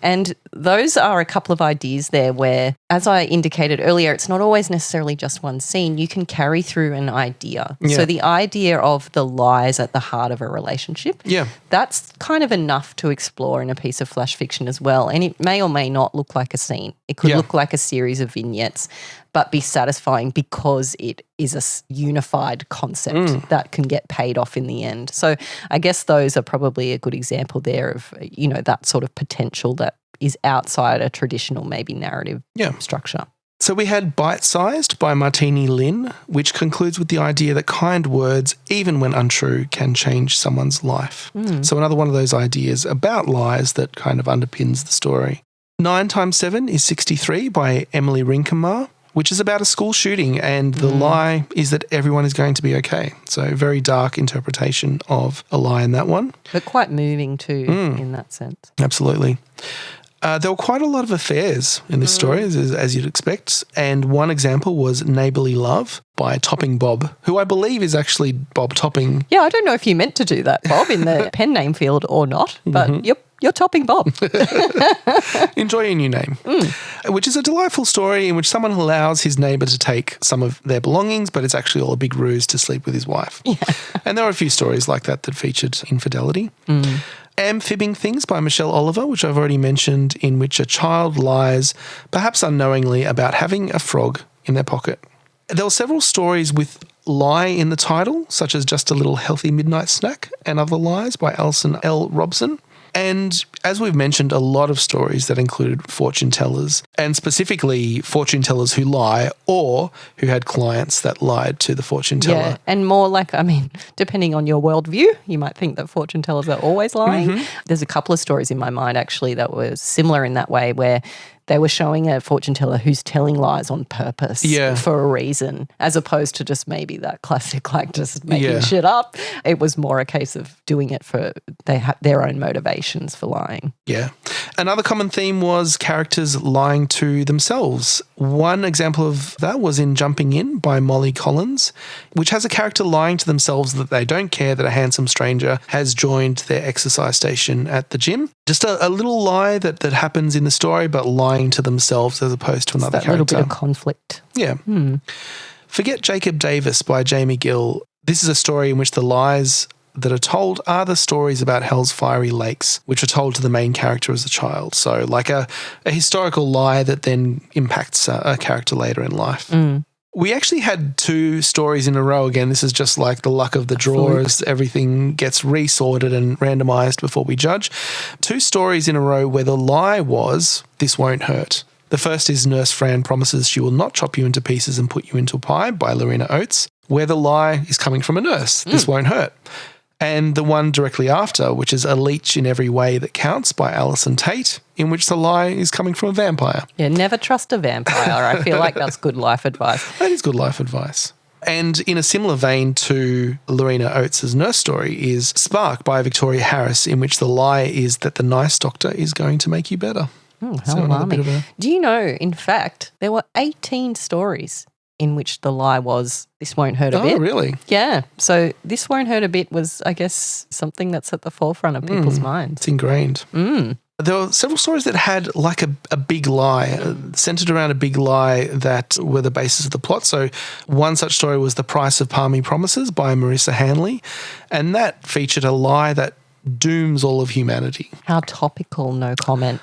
And those are a couple of ideas there where, as I indicated earlier, it's not always necessarily just one scene. You can carry through an idea. Yeah. So the idea of the lies at the heart of a relationship, that's kind of enough to explore in a piece of flash fiction as well. And it may or may not look like a scene. It could look like a series of vignettes, but be satisfying because it is a unified concept that can get paid off in the end. So I guess those are probably a good example there of, that sort of potential that is outside a traditional maybe narrative structure. So we had Bite-Sized by Martini Lin, which concludes with the idea that kind words, even when untrue, can change someone's life. So another one of those ideas about lies that kind of underpins the story. 9 times 7 is 63 by Emily Rinkenmar, which is about a school shooting, and the lie is that everyone is going to be okay. So very dark interpretation of a lie in that one. But quite moving too in that sense. Absolutely. There were quite a lot of affairs in this story, as you'd expect. And one example was Neighbourly Love by Topping Bob, who I believe is actually Bob Topping. Yeah, I don't know if you meant to do that, Bob, in the pen name field or not, but you're Topping Bob. Enjoy your new name. Which is a delightful story in which someone allows his neighbour to take some of their belongings, but it's actually all a big ruse to sleep with his wife. Yeah. And there are a few stories like that featured infidelity. Am-fibbing Things by Michelle Oliver, which I've already mentioned, in which a child lies, perhaps unknowingly, about having a frog in their pocket. There were several stories with lie in the title, such as Just a Little Healthy Midnight Snack and Other Lies by Alison L. Robson. And as we've mentioned, a lot of stories that included fortune tellers, and specifically fortune tellers who lie or who had clients that lied to the fortune teller. Yeah, and more like, I mean, depending on your worldview, you might think that fortune tellers are always lying. There's a couple of stories in my mind actually that were similar in that way, where they were showing a fortune teller who's telling lies on purpose for a reason, as opposed to just maybe that classic, like just making shit up. It was more a case of doing it for their own motivations for lying. Yeah. Another common theme was characters lying to themselves. One example of that was in Jumping In by Molly Collins, which has a character lying to themselves that they don't care that a handsome stranger has joined their exercise station at the gym. Just a little lie that happens in the story, but lying to themselves as opposed to another character. That little bit of conflict. Yeah. Forget Jacob Davis by Jamie Gill. This is a story in which the lies that are told are the stories about Hell's Fiery Lakes, which are told to the main character as a child. So like a historical lie that then impacts a character later in life. We actually had 2 stories in a row again. This is just like the luck of the draw as everything gets resorted and randomized before we judge. 2 stories in a row where the lie was, this won't hurt. The first is Nurse Fran promises she will not chop you into pieces and put you into a pie by Lorena Oates, where the lie is coming from a nurse. This won't hurt. And the one directly after, which is A Leech in Every Way That Counts by Alison Tate, in which the lie is coming from a vampire. Yeah, never trust a vampire. I feel like that's good life advice. That is good life advice. And in a similar vein to Lorena Oates' nurse story is Spark by Victoria Harris, in which the lie is that the nice doctor is going to make you better. How alarming. Do you know, in fact, there were 18 stories in which the lie was, this won't hurt a bit. Oh, really? Yeah. So this won't hurt a bit was, I guess, something that's at the forefront of people's minds. It's ingrained. There were several stories that had like a big lie, centered around a big lie that were the basis of the plot. So one such story was The Price of Palmy Promises by Marissa Hanley, and that featured a lie that dooms all of humanity. How topical, no comment.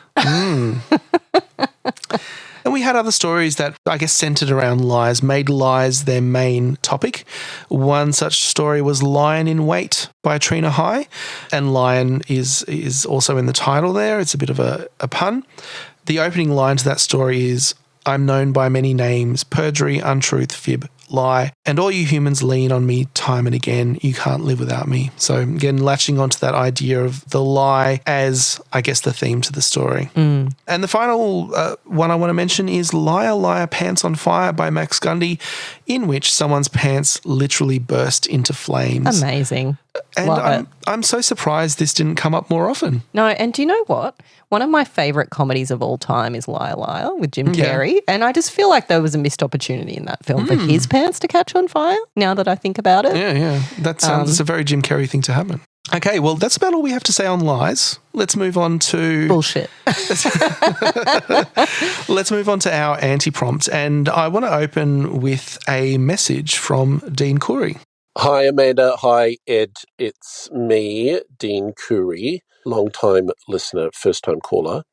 And we had other stories that, I guess, centered around lies, made lies their main topic. One such story was Lion in Wait by Trina High, and lion is also in the title there. It's a bit of a pun. The opening line to that story is, I'm known by many names, perjury, untruth, fib, lie, and all you humans lean on me time and again. You can't live without me. So again, latching onto that idea of the lie as, I guess, the theme to the story. And the final one I want to mention is Liar, Liar, Pants on Fire by Max Gundy, in which someone's pants literally burst into flames. Amazing. And I'm so surprised this didn't come up more often. No, and do you know what? One of my favourite comedies of all time is Liar Liar with Jim Carrey, and I just feel like there was a missed opportunity in that film for his pants to catch on fire, now that I think about it. Yeah. That sounds a very Jim Carrey thing to happen. Okay, well, that's about all we have to say on lies. Let's move on to... Bullshit. Let's move on to our anti-prompt, and I want to open with a message from Dean Curry. Hi, Amanda. Hi, Ed. It's me, Dean Curry, long-time listener, first-time caller.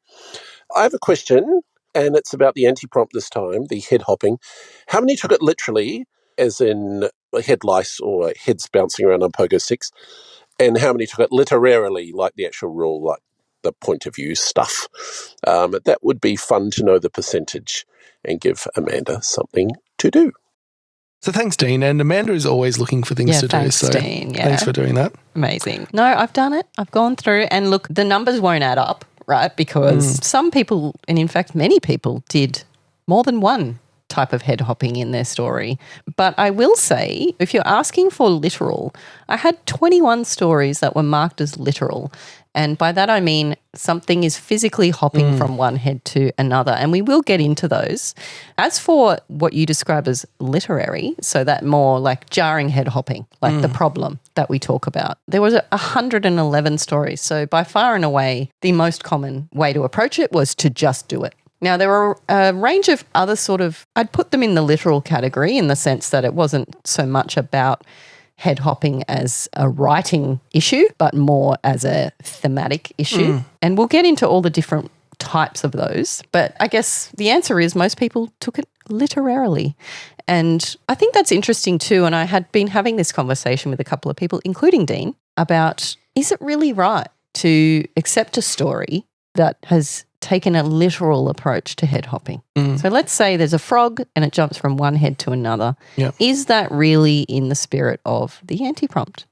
I have a question, and it's about the anti-prompt this time, the head hopping. How many took it literally, as in head lice or heads bouncing around on pogo sticks, and how many took it literarily, like the actual rule, like the point of view stuff? That would be fun to know the percentage and give Amanda something to do. So thanks, Dean. And Amanda is always looking for things to thanks, do. So Dean. Yeah. Thanks for doing that. Amazing. No, I've done it. I've gone through, and look, the numbers won't add up, right? Because some people, and in fact many people, did more than one type of head hopping in their story. But I will say, if you're asking for literal, I had 21 stories that were marked as literal. And by that I mean something is physically hopping from one head to another. And we will get into those. As for what you describe as literary, so that more like jarring head hopping, like the problem that we talk about, there was 111 stories. So by far and away, the most common way to approach it was to just do it. Now, there are a range of other I'd put them in the literal category in the sense that it wasn't so much about head hopping as a writing issue, but more as a thematic issue. And we'll get into all the different types of those. But I guess the answer is most people took it literarily. And I think that's interesting too. And I had been having this conversation with a couple of people, including Dean, about is it really right to accept a story that has taken a literal approach to head hopping? So let's say there's a frog and it jumps from one head to another. Is that really in the spirit of the anti-prompt?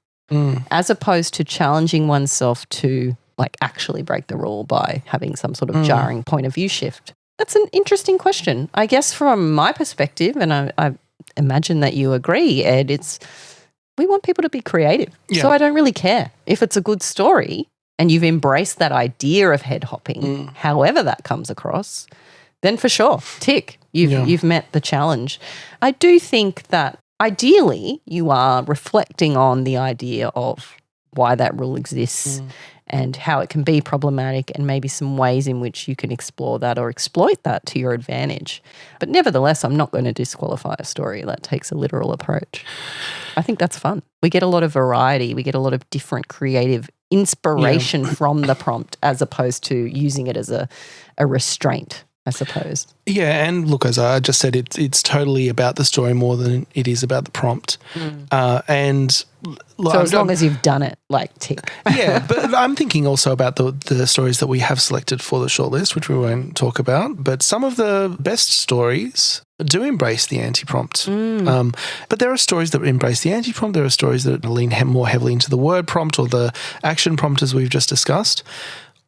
As opposed to challenging oneself to like actually break the rule by having some sort of jarring point of view shift? That's an interesting question. I guess from my perspective, and I imagine that you agree, Ed, we want people to be creative. So I don't really care if it's a good story and you've embraced that idea of head hopping, however that comes across, then for sure, tick, you've met the challenge. I do think that ideally you are reflecting on the idea of why that rule exists and how it can be problematic and maybe some ways in which you can explore that or exploit that to your advantage. But nevertheless, I'm not going to disqualify a story that takes a literal approach. I think that's fun. We get a lot of variety. We get a lot of different creative inspiration from the prompt as opposed to using it as a restraint, I suppose. Yeah, and look, as I just said, it's totally about the story more than it is about the prompt. So as long as you've done it, like tick. Yeah, but I'm thinking also about the stories that we have selected for the shortlist, which we won't talk about. But some of the best stories do embrace the anti-prompt. But there are stories that embrace the anti-prompt. There are stories that lean more heavily into the word prompt or the action prompt, as we've just discussed.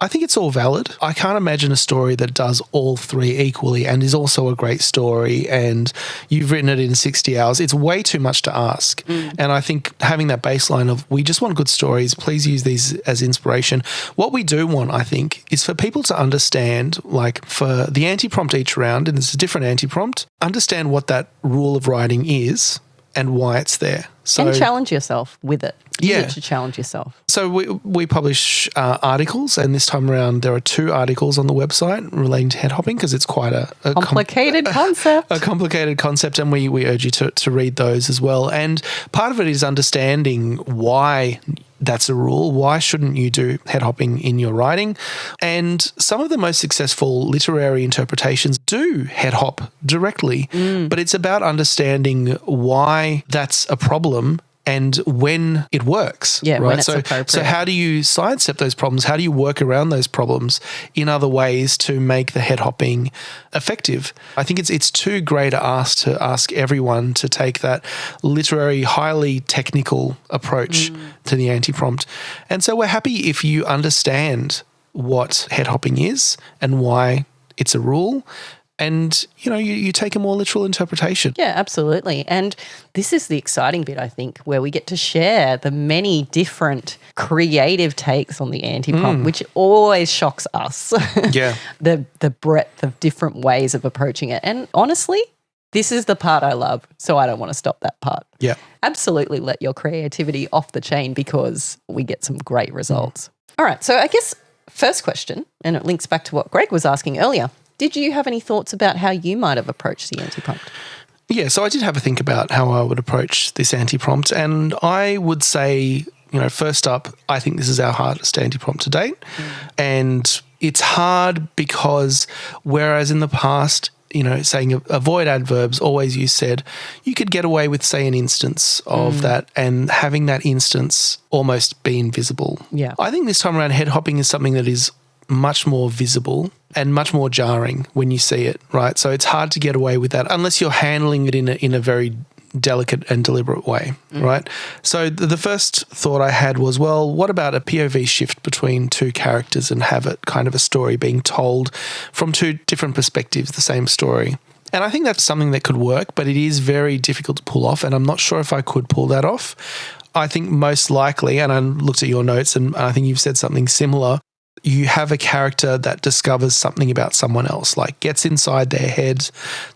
I think it's all valid. I can't imagine a story that does all three equally and is also a great story and you've written it in 60 hours. It's way too much to ask. And I think having that baseline of we just want good stories, please use these as inspiration. What we do want, I think, is for people to understand, like for the anti-prompt each round, and it's a different anti-prompt, understand what that rule of writing is and why it's there. So, and challenge yourself with it. Use it to challenge yourself. So we publish articles, and this time around there are 2 articles on the website relating to head hopping because it's quite a complicated concept. A complicated concept, and we urge you to read those as well. And part of it is understanding why that's a rule. Why shouldn't you do head hopping in your writing? And some of the most successful literary interpretations do head hop directly, but it's about understanding why that's a problem and when it works. Yeah, right? when it's appropriate. So how do you sidestep those problems? How do you work around those problems in other ways to make the head hopping effective? I think it's too great a ask to ask everyone to take that literary, highly technical approach to the anti-prompt. And so we're happy if you understand what head hopping is and why it's a rule. And, you take a more literal interpretation. Yeah, absolutely. And this is the exciting bit, I think, where we get to share the many different creative takes on the anti-prompt, which always shocks us. Yeah. The breadth of different ways of approaching it. And honestly, this is the part I love, so I don't want to stop that part. Yeah. Absolutely let your creativity off the chain because we get some great results. All right, so I guess first question, and it links back to what Greg was asking earlier. Did you have any thoughts about how you might have approached the anti-prompt? Yeah, so I did have a think about how I would approach this anti-prompt, and I would say, first up, I think this is our hardest anti-prompt to date, and it's hard because whereas in the past, saying avoid adverbs, always you said, you could get away with, say, an instance of that and having that instance almost be invisible. Yeah. I think this time around head hopping is something that is much more visible and much more jarring when you see it, right? So it's hard to get away with that unless you're handling it in a very delicate and deliberate way, right? So the first thought I had was, well, what about a POV shift between 2 characters and have it kind of a story being told from 2 different perspectives, the same story? And I think that's something that could work, but it is very difficult to pull off, and I'm not sure if I could pull that off. I think most likely, and I looked at your notes and I think you've said something similar, you have a character that discovers something about someone else, like gets inside their head,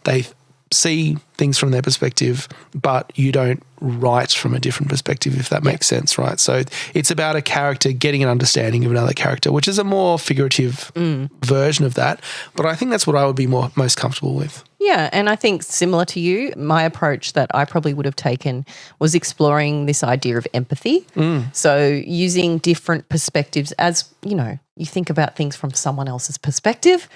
they see things from their perspective, but you don't write from a different perspective, if that makes sense, right? So it's about a character getting an understanding of another character, which is a more figurative version of that. But I think that's what I would be most comfortable with. Yeah, and I think similar to you, my approach that I probably would have taken was exploring this idea of empathy. So using different perspectives as, you think about things from someone else's perspective,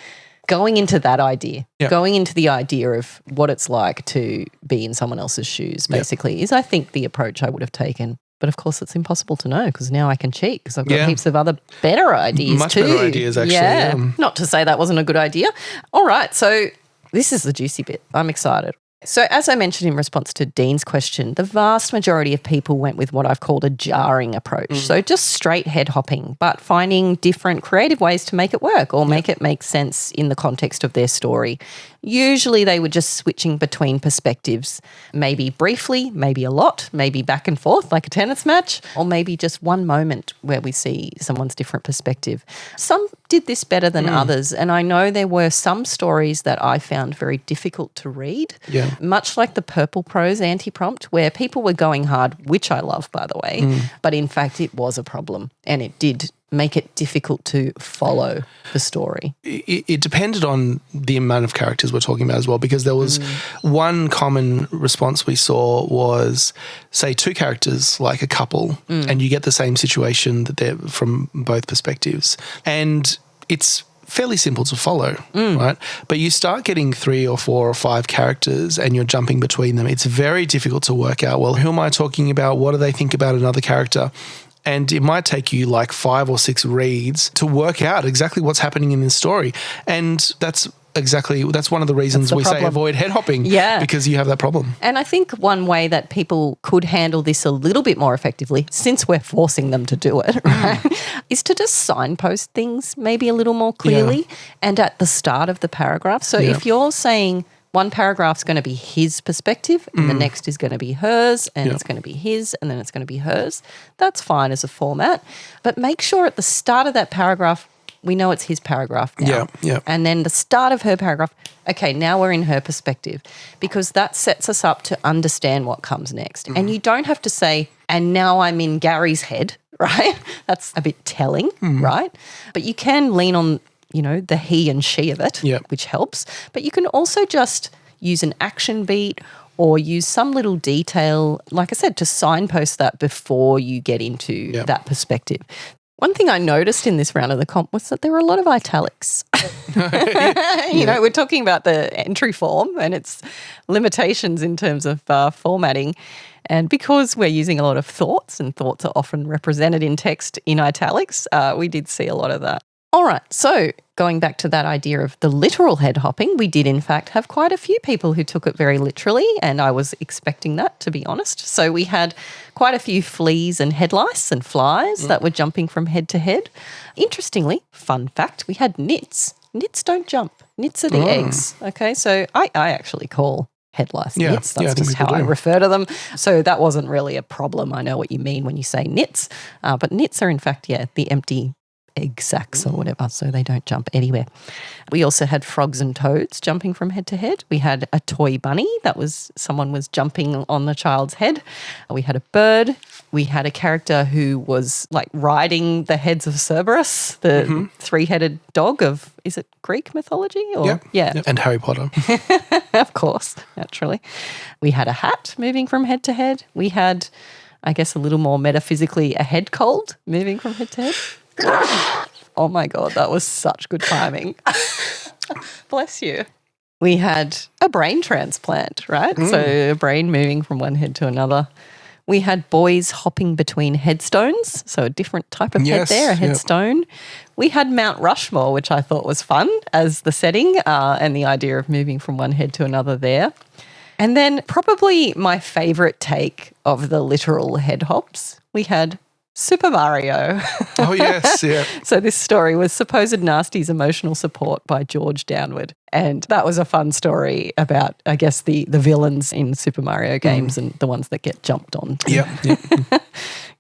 going into that idea, going into the idea of what it's like to be in someone else's shoes, basically, is I think the approach I would have taken. But of course, it's impossible to know because now I can cheat because I've got heaps of other better ideas Much too. better ideas, actually. Yeah. Not to say that wasn't a good idea. All right, so this is the juicy bit. I'm excited. So as I mentioned in response to Dean's question, the vast majority of people went with what I've called a jarring approach. So just straight head hopping, but finding different creative ways to make it work or make it make sense in the context of their story. Usually they were just switching between perspectives, maybe briefly, maybe a lot, maybe back and forth like a tennis match, or maybe just one moment where we see someone's different perspective. Some did this better than others, and I know there were some stories that I found very difficult to read, much like the Purple Prose anti-prompt, where people were going hard, which I love, by the way, but in fact it was a problem and it did make it difficult to follow the story. It depended on the amount of characters we're talking about as well, because there was one common response we saw was, say, two characters, like a couple, and you get the same situation that they're from both perspectives. And it's fairly simple to follow, right? But you start getting 3 or 4 or 5 characters and you're jumping between them. It's very difficult to work out, well, who am I talking about? What do they think about another character? And it might take you like 5 or 6 reads to work out exactly what's happening in this story. And that's one of the reasons we say avoid head hopping, because you have that problem. And I think one way that people could handle this a little bit more effectively, since we're forcing them to do it, right, is to just signpost things maybe a little more clearly and at the start of the paragraph. So if you're saying one paragraph's going to be his perspective and the next is going to be hers and it's going to be his and then it's going to be hers, that's fine as a format. But make sure at the start of that paragraph we know it's his paragraph now. And then the start of her paragraph, okay, now we're in her perspective, because that sets us up to understand what comes next. And you don't have to say, and now I'm in Gary's head, right? That's a bit telling, right? But you can lean on, the he and she of it, which helps. But you can also just use an action beat or use some little detail, like I said, to signpost that before you get into that perspective. One thing I noticed in this round of the comp was that there were a lot of italics. We're talking about the entry form and its limitations in terms of formatting. And because we're using a lot of thoughts, and thoughts are often represented in text in italics, we did see a lot of that. All right, so going back to that idea of the literal head hopping, we did in fact have quite a few people who took it very literally, and I was expecting that, to be honest. So we had quite a few fleas and head lice and flies that were jumping from head to head. Interestingly, fun fact, we had nits. Nits don't jump. Nits are the eggs. Okay, so I actually call head lice nits. That's just how I refer to them. So that wasn't really a problem. I know what you mean when you say nits. But nits are in fact, the empty egg sacs or whatever, so they don't jump anywhere. We also had frogs and toads jumping from head to head. We had a toy bunny someone was jumping on the child's head. We had a bird. We had a character who was like riding the heads of Cerberus, the 3-headed dog of, is it Greek mythology? Or and Harry Potter. Of course, naturally. We had a hat moving from head to head. We had, I guess, a little more metaphysically, a head cold moving from head to head. Oh my God, that was such good timing. Bless you. We had a brain transplant, right? So a brain moving from one head to another. We had boys hopping between headstones, so a different type of head there, a headstone. We had Mount Rushmore, which I thought was fun as the setting and the idea of moving from one head to another there. And then probably my favourite take of the literal head hops, we had Super Mario. Oh, yes, So this story was Supposed Nasty's Emotional Support by George Downward. And that was a fun story about, I guess, the villains in Super Mario games and the ones that get jumped on. Yep.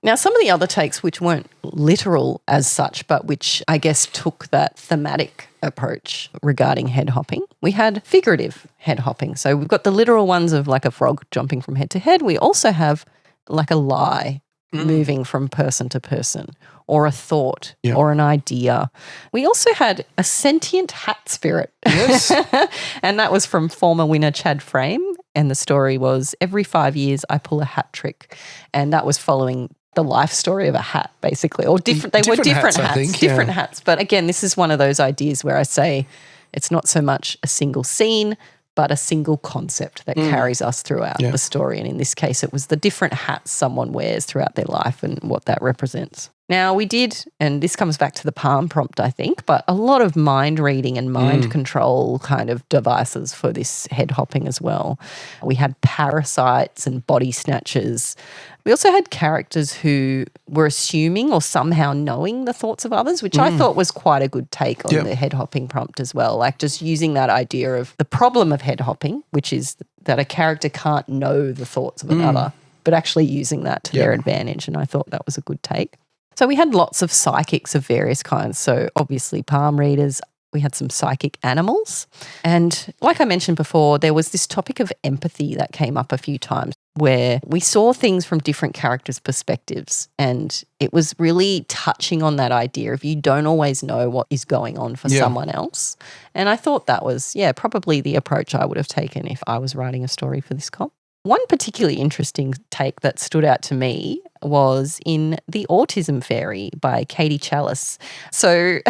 Now, some of the other takes which weren't literal as such, but which I guess took that thematic approach regarding head hopping. We had figurative head hopping. So we've got the literal ones of like a frog jumping from head to head. We also have like a lie moving from person to person, or a thought or an idea. We also had a sentient hat spirit. Yes. And that was from former winner Chad Frame. And the story was, every 5 years I pull a hat trick. And that was following the life story of a hat, basically, or different. They were different hats, I think, different hats. But again, this is one of those ideas where I say it's not so much a single scene, but a single concept that carries us throughout the story. And in this case, it was the different hats someone wears throughout their life and what that represents. Now, we did, and this comes back to the palm prompt, I think, but a lot of mind reading and mind control kind of devices for this head hopping as well. We had parasites and body snatchers. We also had characters who were assuming or somehow knowing the thoughts of others, which I thought was quite a good take on the head hopping prompt as well. Like just using that idea of the problem of head hopping, which is that a character can't know the thoughts of another, but actually using that to their advantage. And I thought that was a good take. So we had lots of psychics of various kinds. So obviously palm readers, we had some psychic animals. And like I mentioned before, there was this topic of empathy that came up a few times where we saw things from different characters' perspectives. And it was really touching on that idea of you don't always know what is going on for someone else. And I thought that was, probably the approach I would have taken if I was writing a story for this comp. One particularly interesting take that stood out to me was in The Autism Fairy by Katie Chalice. So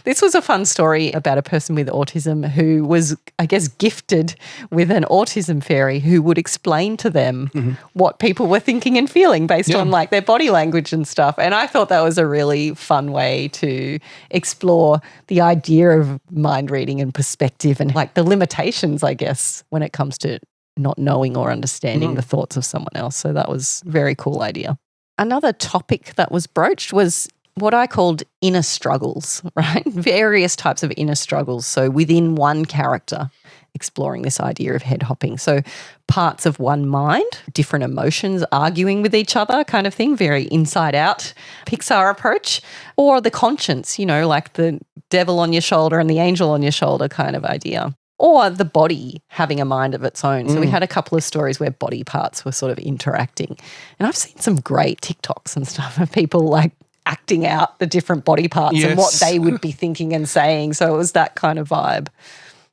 this was a fun story about a person with autism who was, I guess, gifted with an autism fairy who would explain to them what people were thinking and feeling based on like their body language and stuff. And I thought that was a really fun way to explore the idea of mind reading and perspective and like the limitations, I guess, when it comes to not knowing or understanding the thoughts of someone else. So that was a very cool idea. Another topic that was broached was what I called inner struggles, right? Various types of inner struggles. So within one character, exploring this idea of head hopping. So parts of one mind, different emotions arguing with each other kind of thing, very inside out Pixar approach, or the conscience, like the devil on your shoulder and the angel on your shoulder kind of idea. Or the body having a mind of its own. So we had a couple of stories where body parts were sort of interacting. And I've seen some great TikToks and stuff of people like acting out the different body parts and what they would be thinking and saying. So it was that kind of vibe.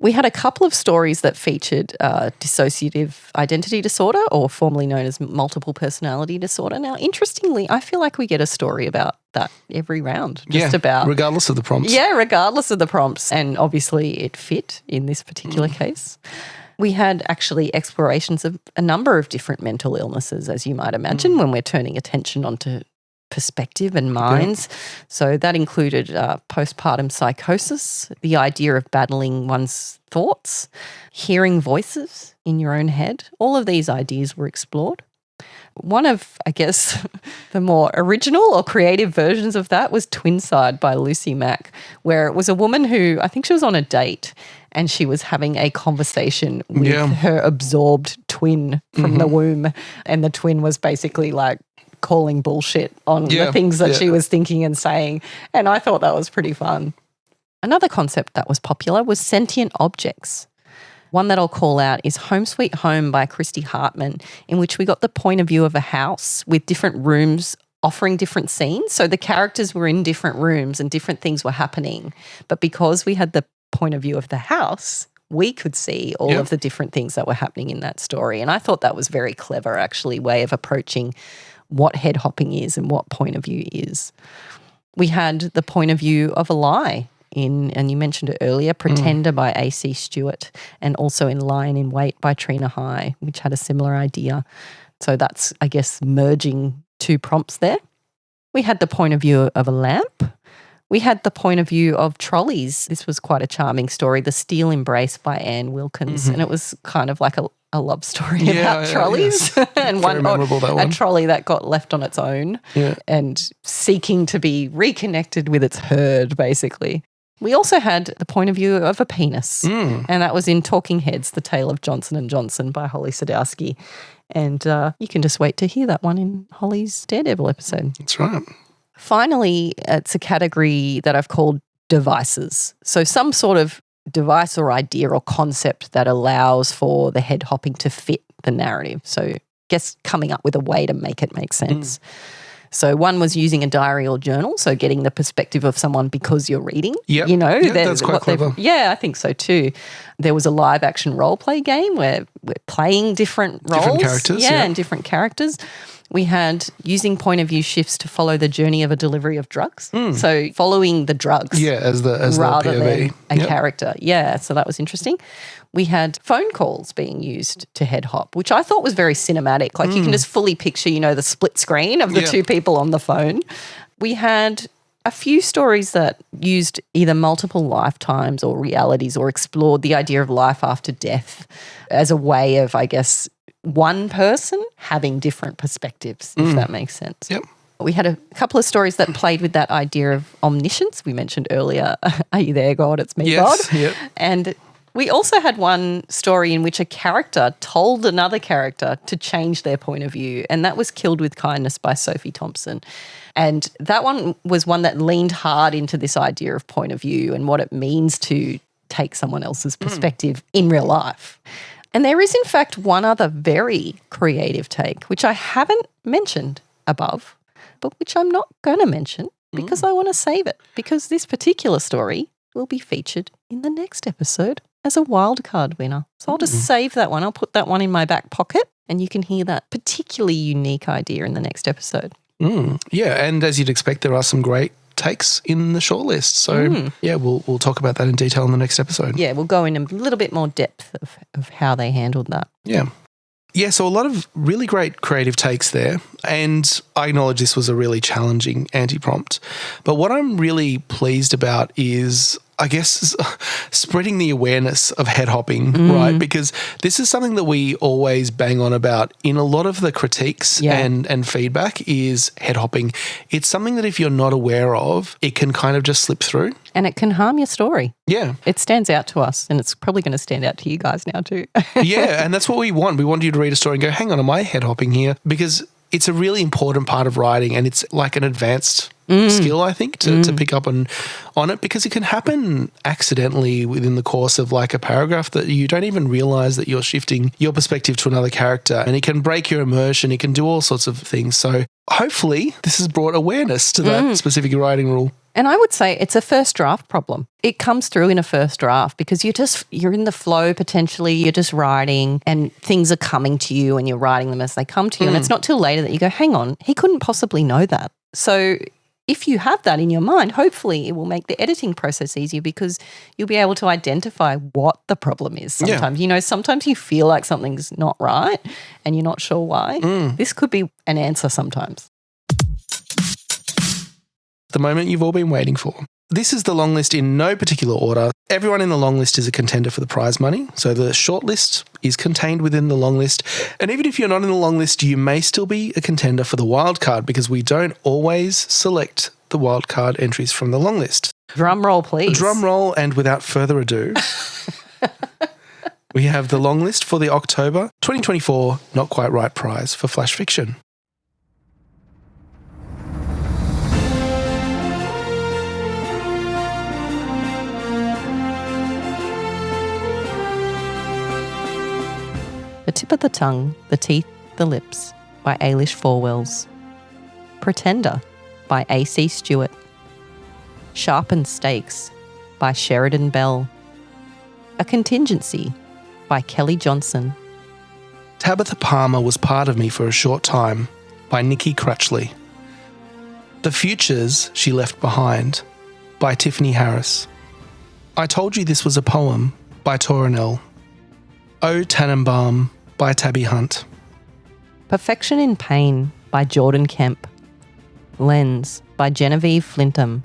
We had a couple of stories that featured dissociative identity disorder, or formerly known as multiple personality disorder. Now, interestingly, I feel like we get a story about that every round. Regardless of the prompts. Yeah, regardless of the prompts. And obviously it fit in this particular case. We had actually explorations of a number of different mental illnesses, as you might imagine, when we're turning attention onto perspective and minds. So that included postpartum psychosis, the idea of battling one's thoughts, hearing voices in your own head. All of these ideas were explored. One of, I guess, the more original or creative versions of that was Twinside by Lucy Mack, where it was a woman who, I think she was on a date and she was having a conversation with her absorbed twin from the womb. And the twin was basically like calling bullshit on the things that she was thinking and saying. And I thought that was pretty fun. Another concept that was popular was sentient objects. One that I'll call out is Home Sweet Home by Christy Hartman, in which we got the point of view of a house with different rooms offering different scenes. So the characters were in different rooms and different things were happening. But because we had the point of view of the house, we could see all of the different things that were happening in that story. And I thought that was very clever, actually, way of approaching what head hopping is and what point of view is. We had the point of view of a lie and you mentioned it earlier, Pretender by A.C. Stewart, and also in Lion in Wait by Trina High, which had a similar idea. So that's, I guess, merging two prompts there. We had the point of view of a lamp. We had the point of view of trolleys. This was quite a charming story, The Steel Embrace by Anne Wilkins, and it was kind of like a love story about trolleys and a trolley that got left on its own and seeking to be reconnected with its herd, basically. We also had the point of view of a penis, and that was in Talking Heads, The Tale of Johnson & Johnson by Holly Sadowski. And you can just wait to hear that one in Holly's Daredevil episode. That's right. Finally, it's a category that I've called devices. So some sort of device or idea or concept that allows for the head hopping to fit the narrative. So I guess coming up with a way to make it make sense. So one was using a diary or journal, so getting the perspective of someone because you're reading. Yep. You know, that's quite clever. Yeah, I think so too. There was a live action role play game where we're playing different roles. Different characters. Yeah, and different characters. We had using point of view shifts to follow the journey of a delivery of drugs. So following the drugs. Yeah, as the rather POV. than a character. Yeah, so that was interesting. We had phone calls being used to head hop, which I thought was very cinematic. Like you can just fully picture, the split screen of the two people on the phone. We had a few stories that used either multiple lifetimes or realities or explored the idea of life after death as a way of, I guess, one person having different perspectives, if that makes sense. Yep. We had a couple of stories that played with that idea of omniscience. We mentioned earlier, are you there, God? It's me, God. Yep. And we also had one story in which a character told another character to change their point of view, and that was Killed with Kindness by Sophie Thompson. And that one was one that leaned hard into this idea of point of view and what it means to take someone else's perspective in real life. And there is, in fact, one other very creative take, which I haven't mentioned above, but which I'm not going to mention because I want to save it, because this particular story will be featured in the next episode as a wildcard winner. So I'll just save that one. I'll put that one in my back pocket and you can hear that particularly unique idea in the next episode. Yeah, and as you'd expect, there are some great takes in the shortlist. So, we'll talk about that in detail in the next episode. Yeah, we'll go in a little bit more depth of how they handled that. Yeah. Yeah, so a lot of really great creative takes there. And I acknowledge this was a really challenging anti-prompt. But what I'm really pleased about is, I guess, spreading the awareness of head hopping, right? Because this is something that we always bang on about in a lot of the critiques and feedback is head hopping. It's something that if you're not aware of, it can kind of just slip through. And it can harm your story. Yeah. It stands out to us, and it's probably going to stand out to you guys now too. Yeah, and that's what we want. We want you to read a story and go, hang on, am I head hopping here? Because it's a really important part of writing, and it's like an advanced skill, I think, to pick up on it, because it can happen accidentally within the course of like a paragraph that you don't even realize that you're shifting your perspective to another character, and it can break your immersion. It can do all sorts of things. So hopefully this has brought awareness to that specific writing rule. And I would say it's a first draft problem. It comes through in a first draft because you're in the flow potentially, you're just writing and things are coming to you and you're writing them as they come to you. And it's not till later that you go, hang on, he couldn't possibly know that. So if you have that in your mind, hopefully it will make the editing process easier because you'll be able to identify what the problem is sometimes. Yeah. Sometimes you feel like something's not right and you're not sure why. This could be an answer sometimes. The moment you've all been waiting for. This is the long list in no particular order. Everyone in the long list is a contender for the prize money. So the short list is contained within the long list. And even if you're not in the long list, you may still be a contender for the wild card because we don't always select the wild card entries from the long list. Drum roll, please. Drum roll, and without further ado, we have the long list for the October 2024 Not Quite Right prize for flash fiction. The Tip of the Tongue, The Teeth, The Lips by Ailish Forwells. Pretender by A.C. Stewart. Sharpened Stakes by Sheridan Bell. A Contingency by Kelly Johnson. Tabitha Palmer Was Part of Me for a Short Time by Nikki Crutchley. The Futures She Left Behind by Tiffany Harris. I Told You This Was a Poem by Torinell. O Tannenbaum by Tabby Hunt. Perfection in Pain by Jordan Kemp. Lens by Genevieve Flintham.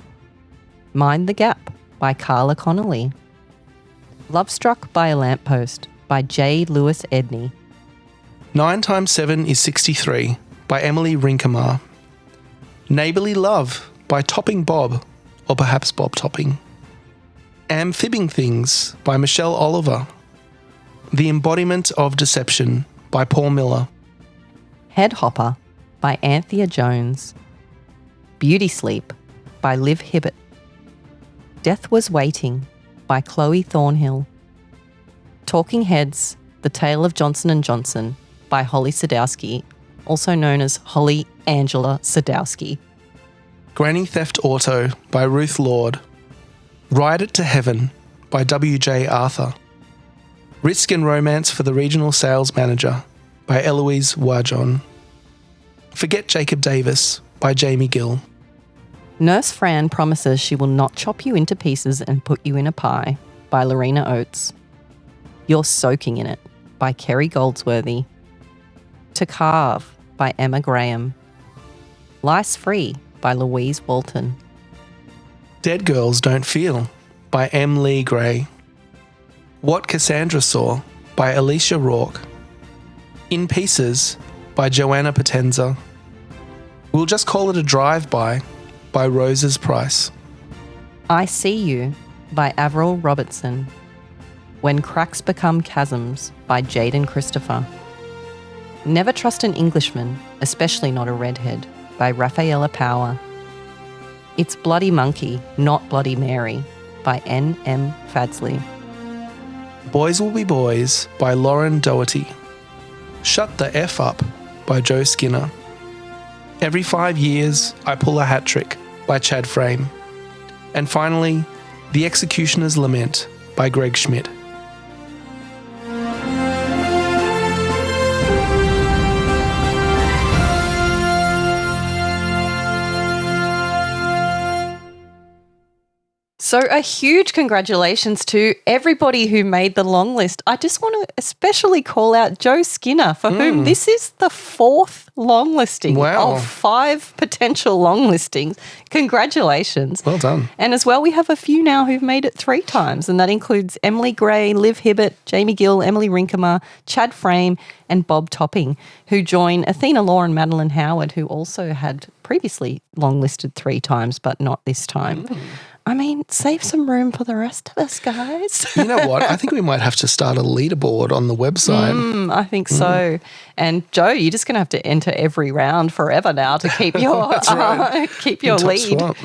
Mind the Gap by Carla Connolly. Love Struck by a Lamppost by J. Lewis Edney. 9 times 7 is 63 by Emily Rinkamar. Neighbourly Love by Topping Bob, or perhaps Bob Topping. Amphibing Things by Michelle Oliver. The Embodiment of Deception by Paul Miller. Head Hopper by Anthea Jones. Beauty Sleep by Liv Hibbett. Death Was Waiting by Chloe Thornhill. Talking Heads, The Tale of Johnson & Johnson by Holly Sadowski, also known as Holly Angela Sadowski. Granny Theft Auto by Ruth Lord. Ride It to Heaven by W.J. Arthur. Risk and Romance for the Regional Sales Manager by Eloise Wajon. Forget Jacob Davis by Jamie Gill. Nurse Fran Promises She Will Not Chop You into Pieces and Put You in a Pie by Lorena Oates. You're Soaking in It by Kerry Goldsworthy. To Carve by Emma Graham. Lice Free by Louise Walton. Dead Girls Don't Feel by M. Lee Gray. What Cassandra Saw by Alicia Rourke. In Pieces by Joanna Potenza. We'll Just Call It a Drive-By by Roses Price. I See You by Avril Robertson. When Cracks Become Chasms by Jaden Christopher. Never Trust an Englishman, Especially Not a Redhead by Rafaela Power. It's Bloody Monkey, Not Bloody Mary by N.M. Fadsley. Boys Will Be Boys by Lauren Doherty. Shut the F Up by Joe Skinner. Every 5 years, I Pull a Hat Trick by Chad Frame. And finally, The Executioner's Lament by Greg Schmidt. So a huge congratulations to everybody who made the long list. I just want to especially call out Joe Skinner, for whom this is the 4th long listing of 5 potential long listings. Congratulations. Well done. And as well, we have a few now who've made it 3 times, and that includes Emily Gray, Liv Hibbett, Jamie Gill, Emily Rinkemer, Chad Frame, and Bob Topping, who join Athena Law and Madeline Howard, who also had previously long listed 3 times, but not this time. I mean, save some room for the rest of us, guys. You know what? I think we might have to start a leaderboard on the website. I think so. And Joe, you're just going to have to enter every round forever now to keep your keep your lead. Swap.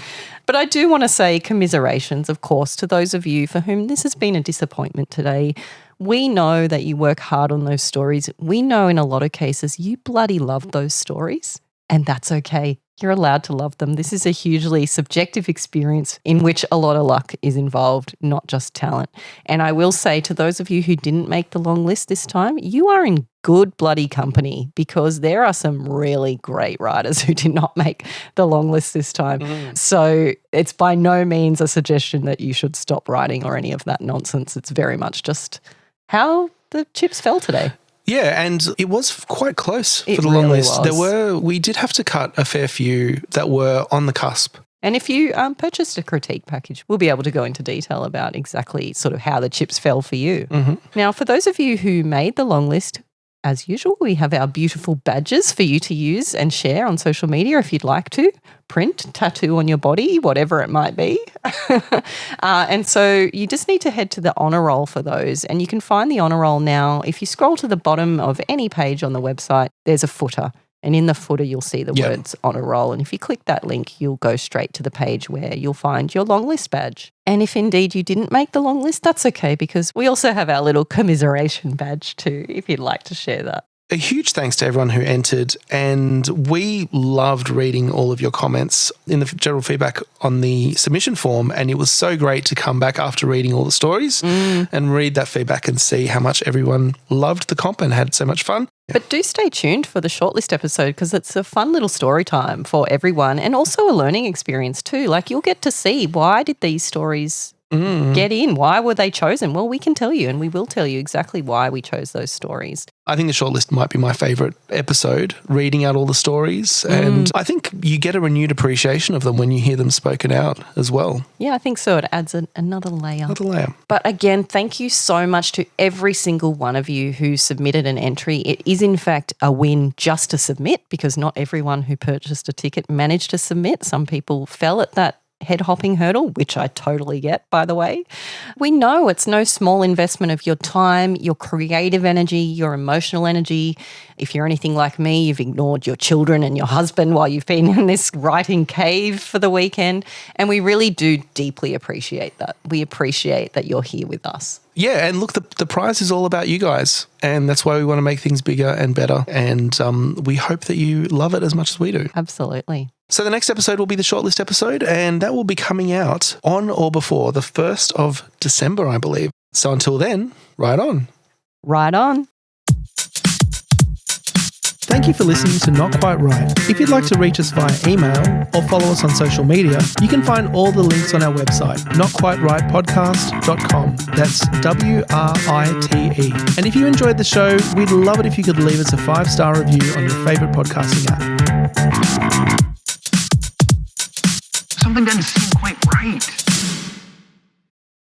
But I do want to say commiserations, of course, to those of you for whom this has been a disappointment today. We know that you work hard on those stories. We know in a lot of cases you bloody love those stories, and that's okay. You're allowed to love them. This is a hugely subjective experience in which a lot of luck is involved, not just talent. And I will say to those of you who didn't make the long list this time, you are in good bloody company, because there are some really great writers who did not make the long list this time. So it's by no means a suggestion that you should stop writing or any of that nonsense. It's very much just how the chips fell today. Yeah, and it was quite close for the really long list. was. We did have to cut a fair few that were on the cusp. And if you purchased a critique package, we'll be able to go into detail about exactly sort of how the chips fell for you. Now, for those of you who made the long list, as usual, we have our beautiful badges for you to use and share on social media if you'd like to. Print, tattoo on your body, whatever it might be. And so you just need to head to the honour roll for those. And you can find the honour roll now. If you scroll to the bottom of any page on the website, there's a footer. And in the footer, you'll see the words honour roll. And if you click that link, you'll go straight to the page where you'll find your long list badge. And if indeed you didn't make the long list, that's okay, because we also have our little commiseration badge too, if you'd like to share that. A huge thanks to everyone who entered, and we loved reading all of your comments in the general feedback on the submission form, and it was so great to come back after reading all the stories and read that feedback and see how much everyone loved the comp and had so much fun. But do stay tuned for the shortlist episode, because it's a fun little story time for everyone, and also a learning experience too. Like, you'll get to see, why did these stories get in? Why were they chosen? Well, we can tell you, and we will tell you exactly why we chose those stories. I think the shortlist might be my favourite episode, reading out all the stories. And I think you get a renewed appreciation of them when you hear them spoken out as well. Yeah, I think so. It adds another layer. Another layer. But again, thank you so much to every single one of you who submitted an entry. It is, in fact, a win just to submit, because not everyone who purchased a ticket managed to submit. Some people fell at that head hopping hurdle, which I totally get, by the way. We know it's no small investment of your time, your creative energy, your emotional energy. If you're anything like me, you've ignored your children and your husband while you've been in this writing cave for the weekend. And we really do deeply appreciate that. We appreciate that you're here with us. Yeah, and look, the prize is all about you guys, and that's why we want to make things bigger and better, and we hope that you love it as much as we do. Absolutely. So the next episode will be the shortlist episode, and that will be coming out on or before the 1st of December, I believe. So until then, right on. Right on. Thank you for listening to Not Quite Right. If you'd like to reach us via email or follow us on social media, you can find all the links on our website, notquiterightpodcast.com. That's WRITE. And if you enjoyed the show, we'd love it if you could leave us a 5-star review on your favourite podcasting app. Something doesn't seem quite right.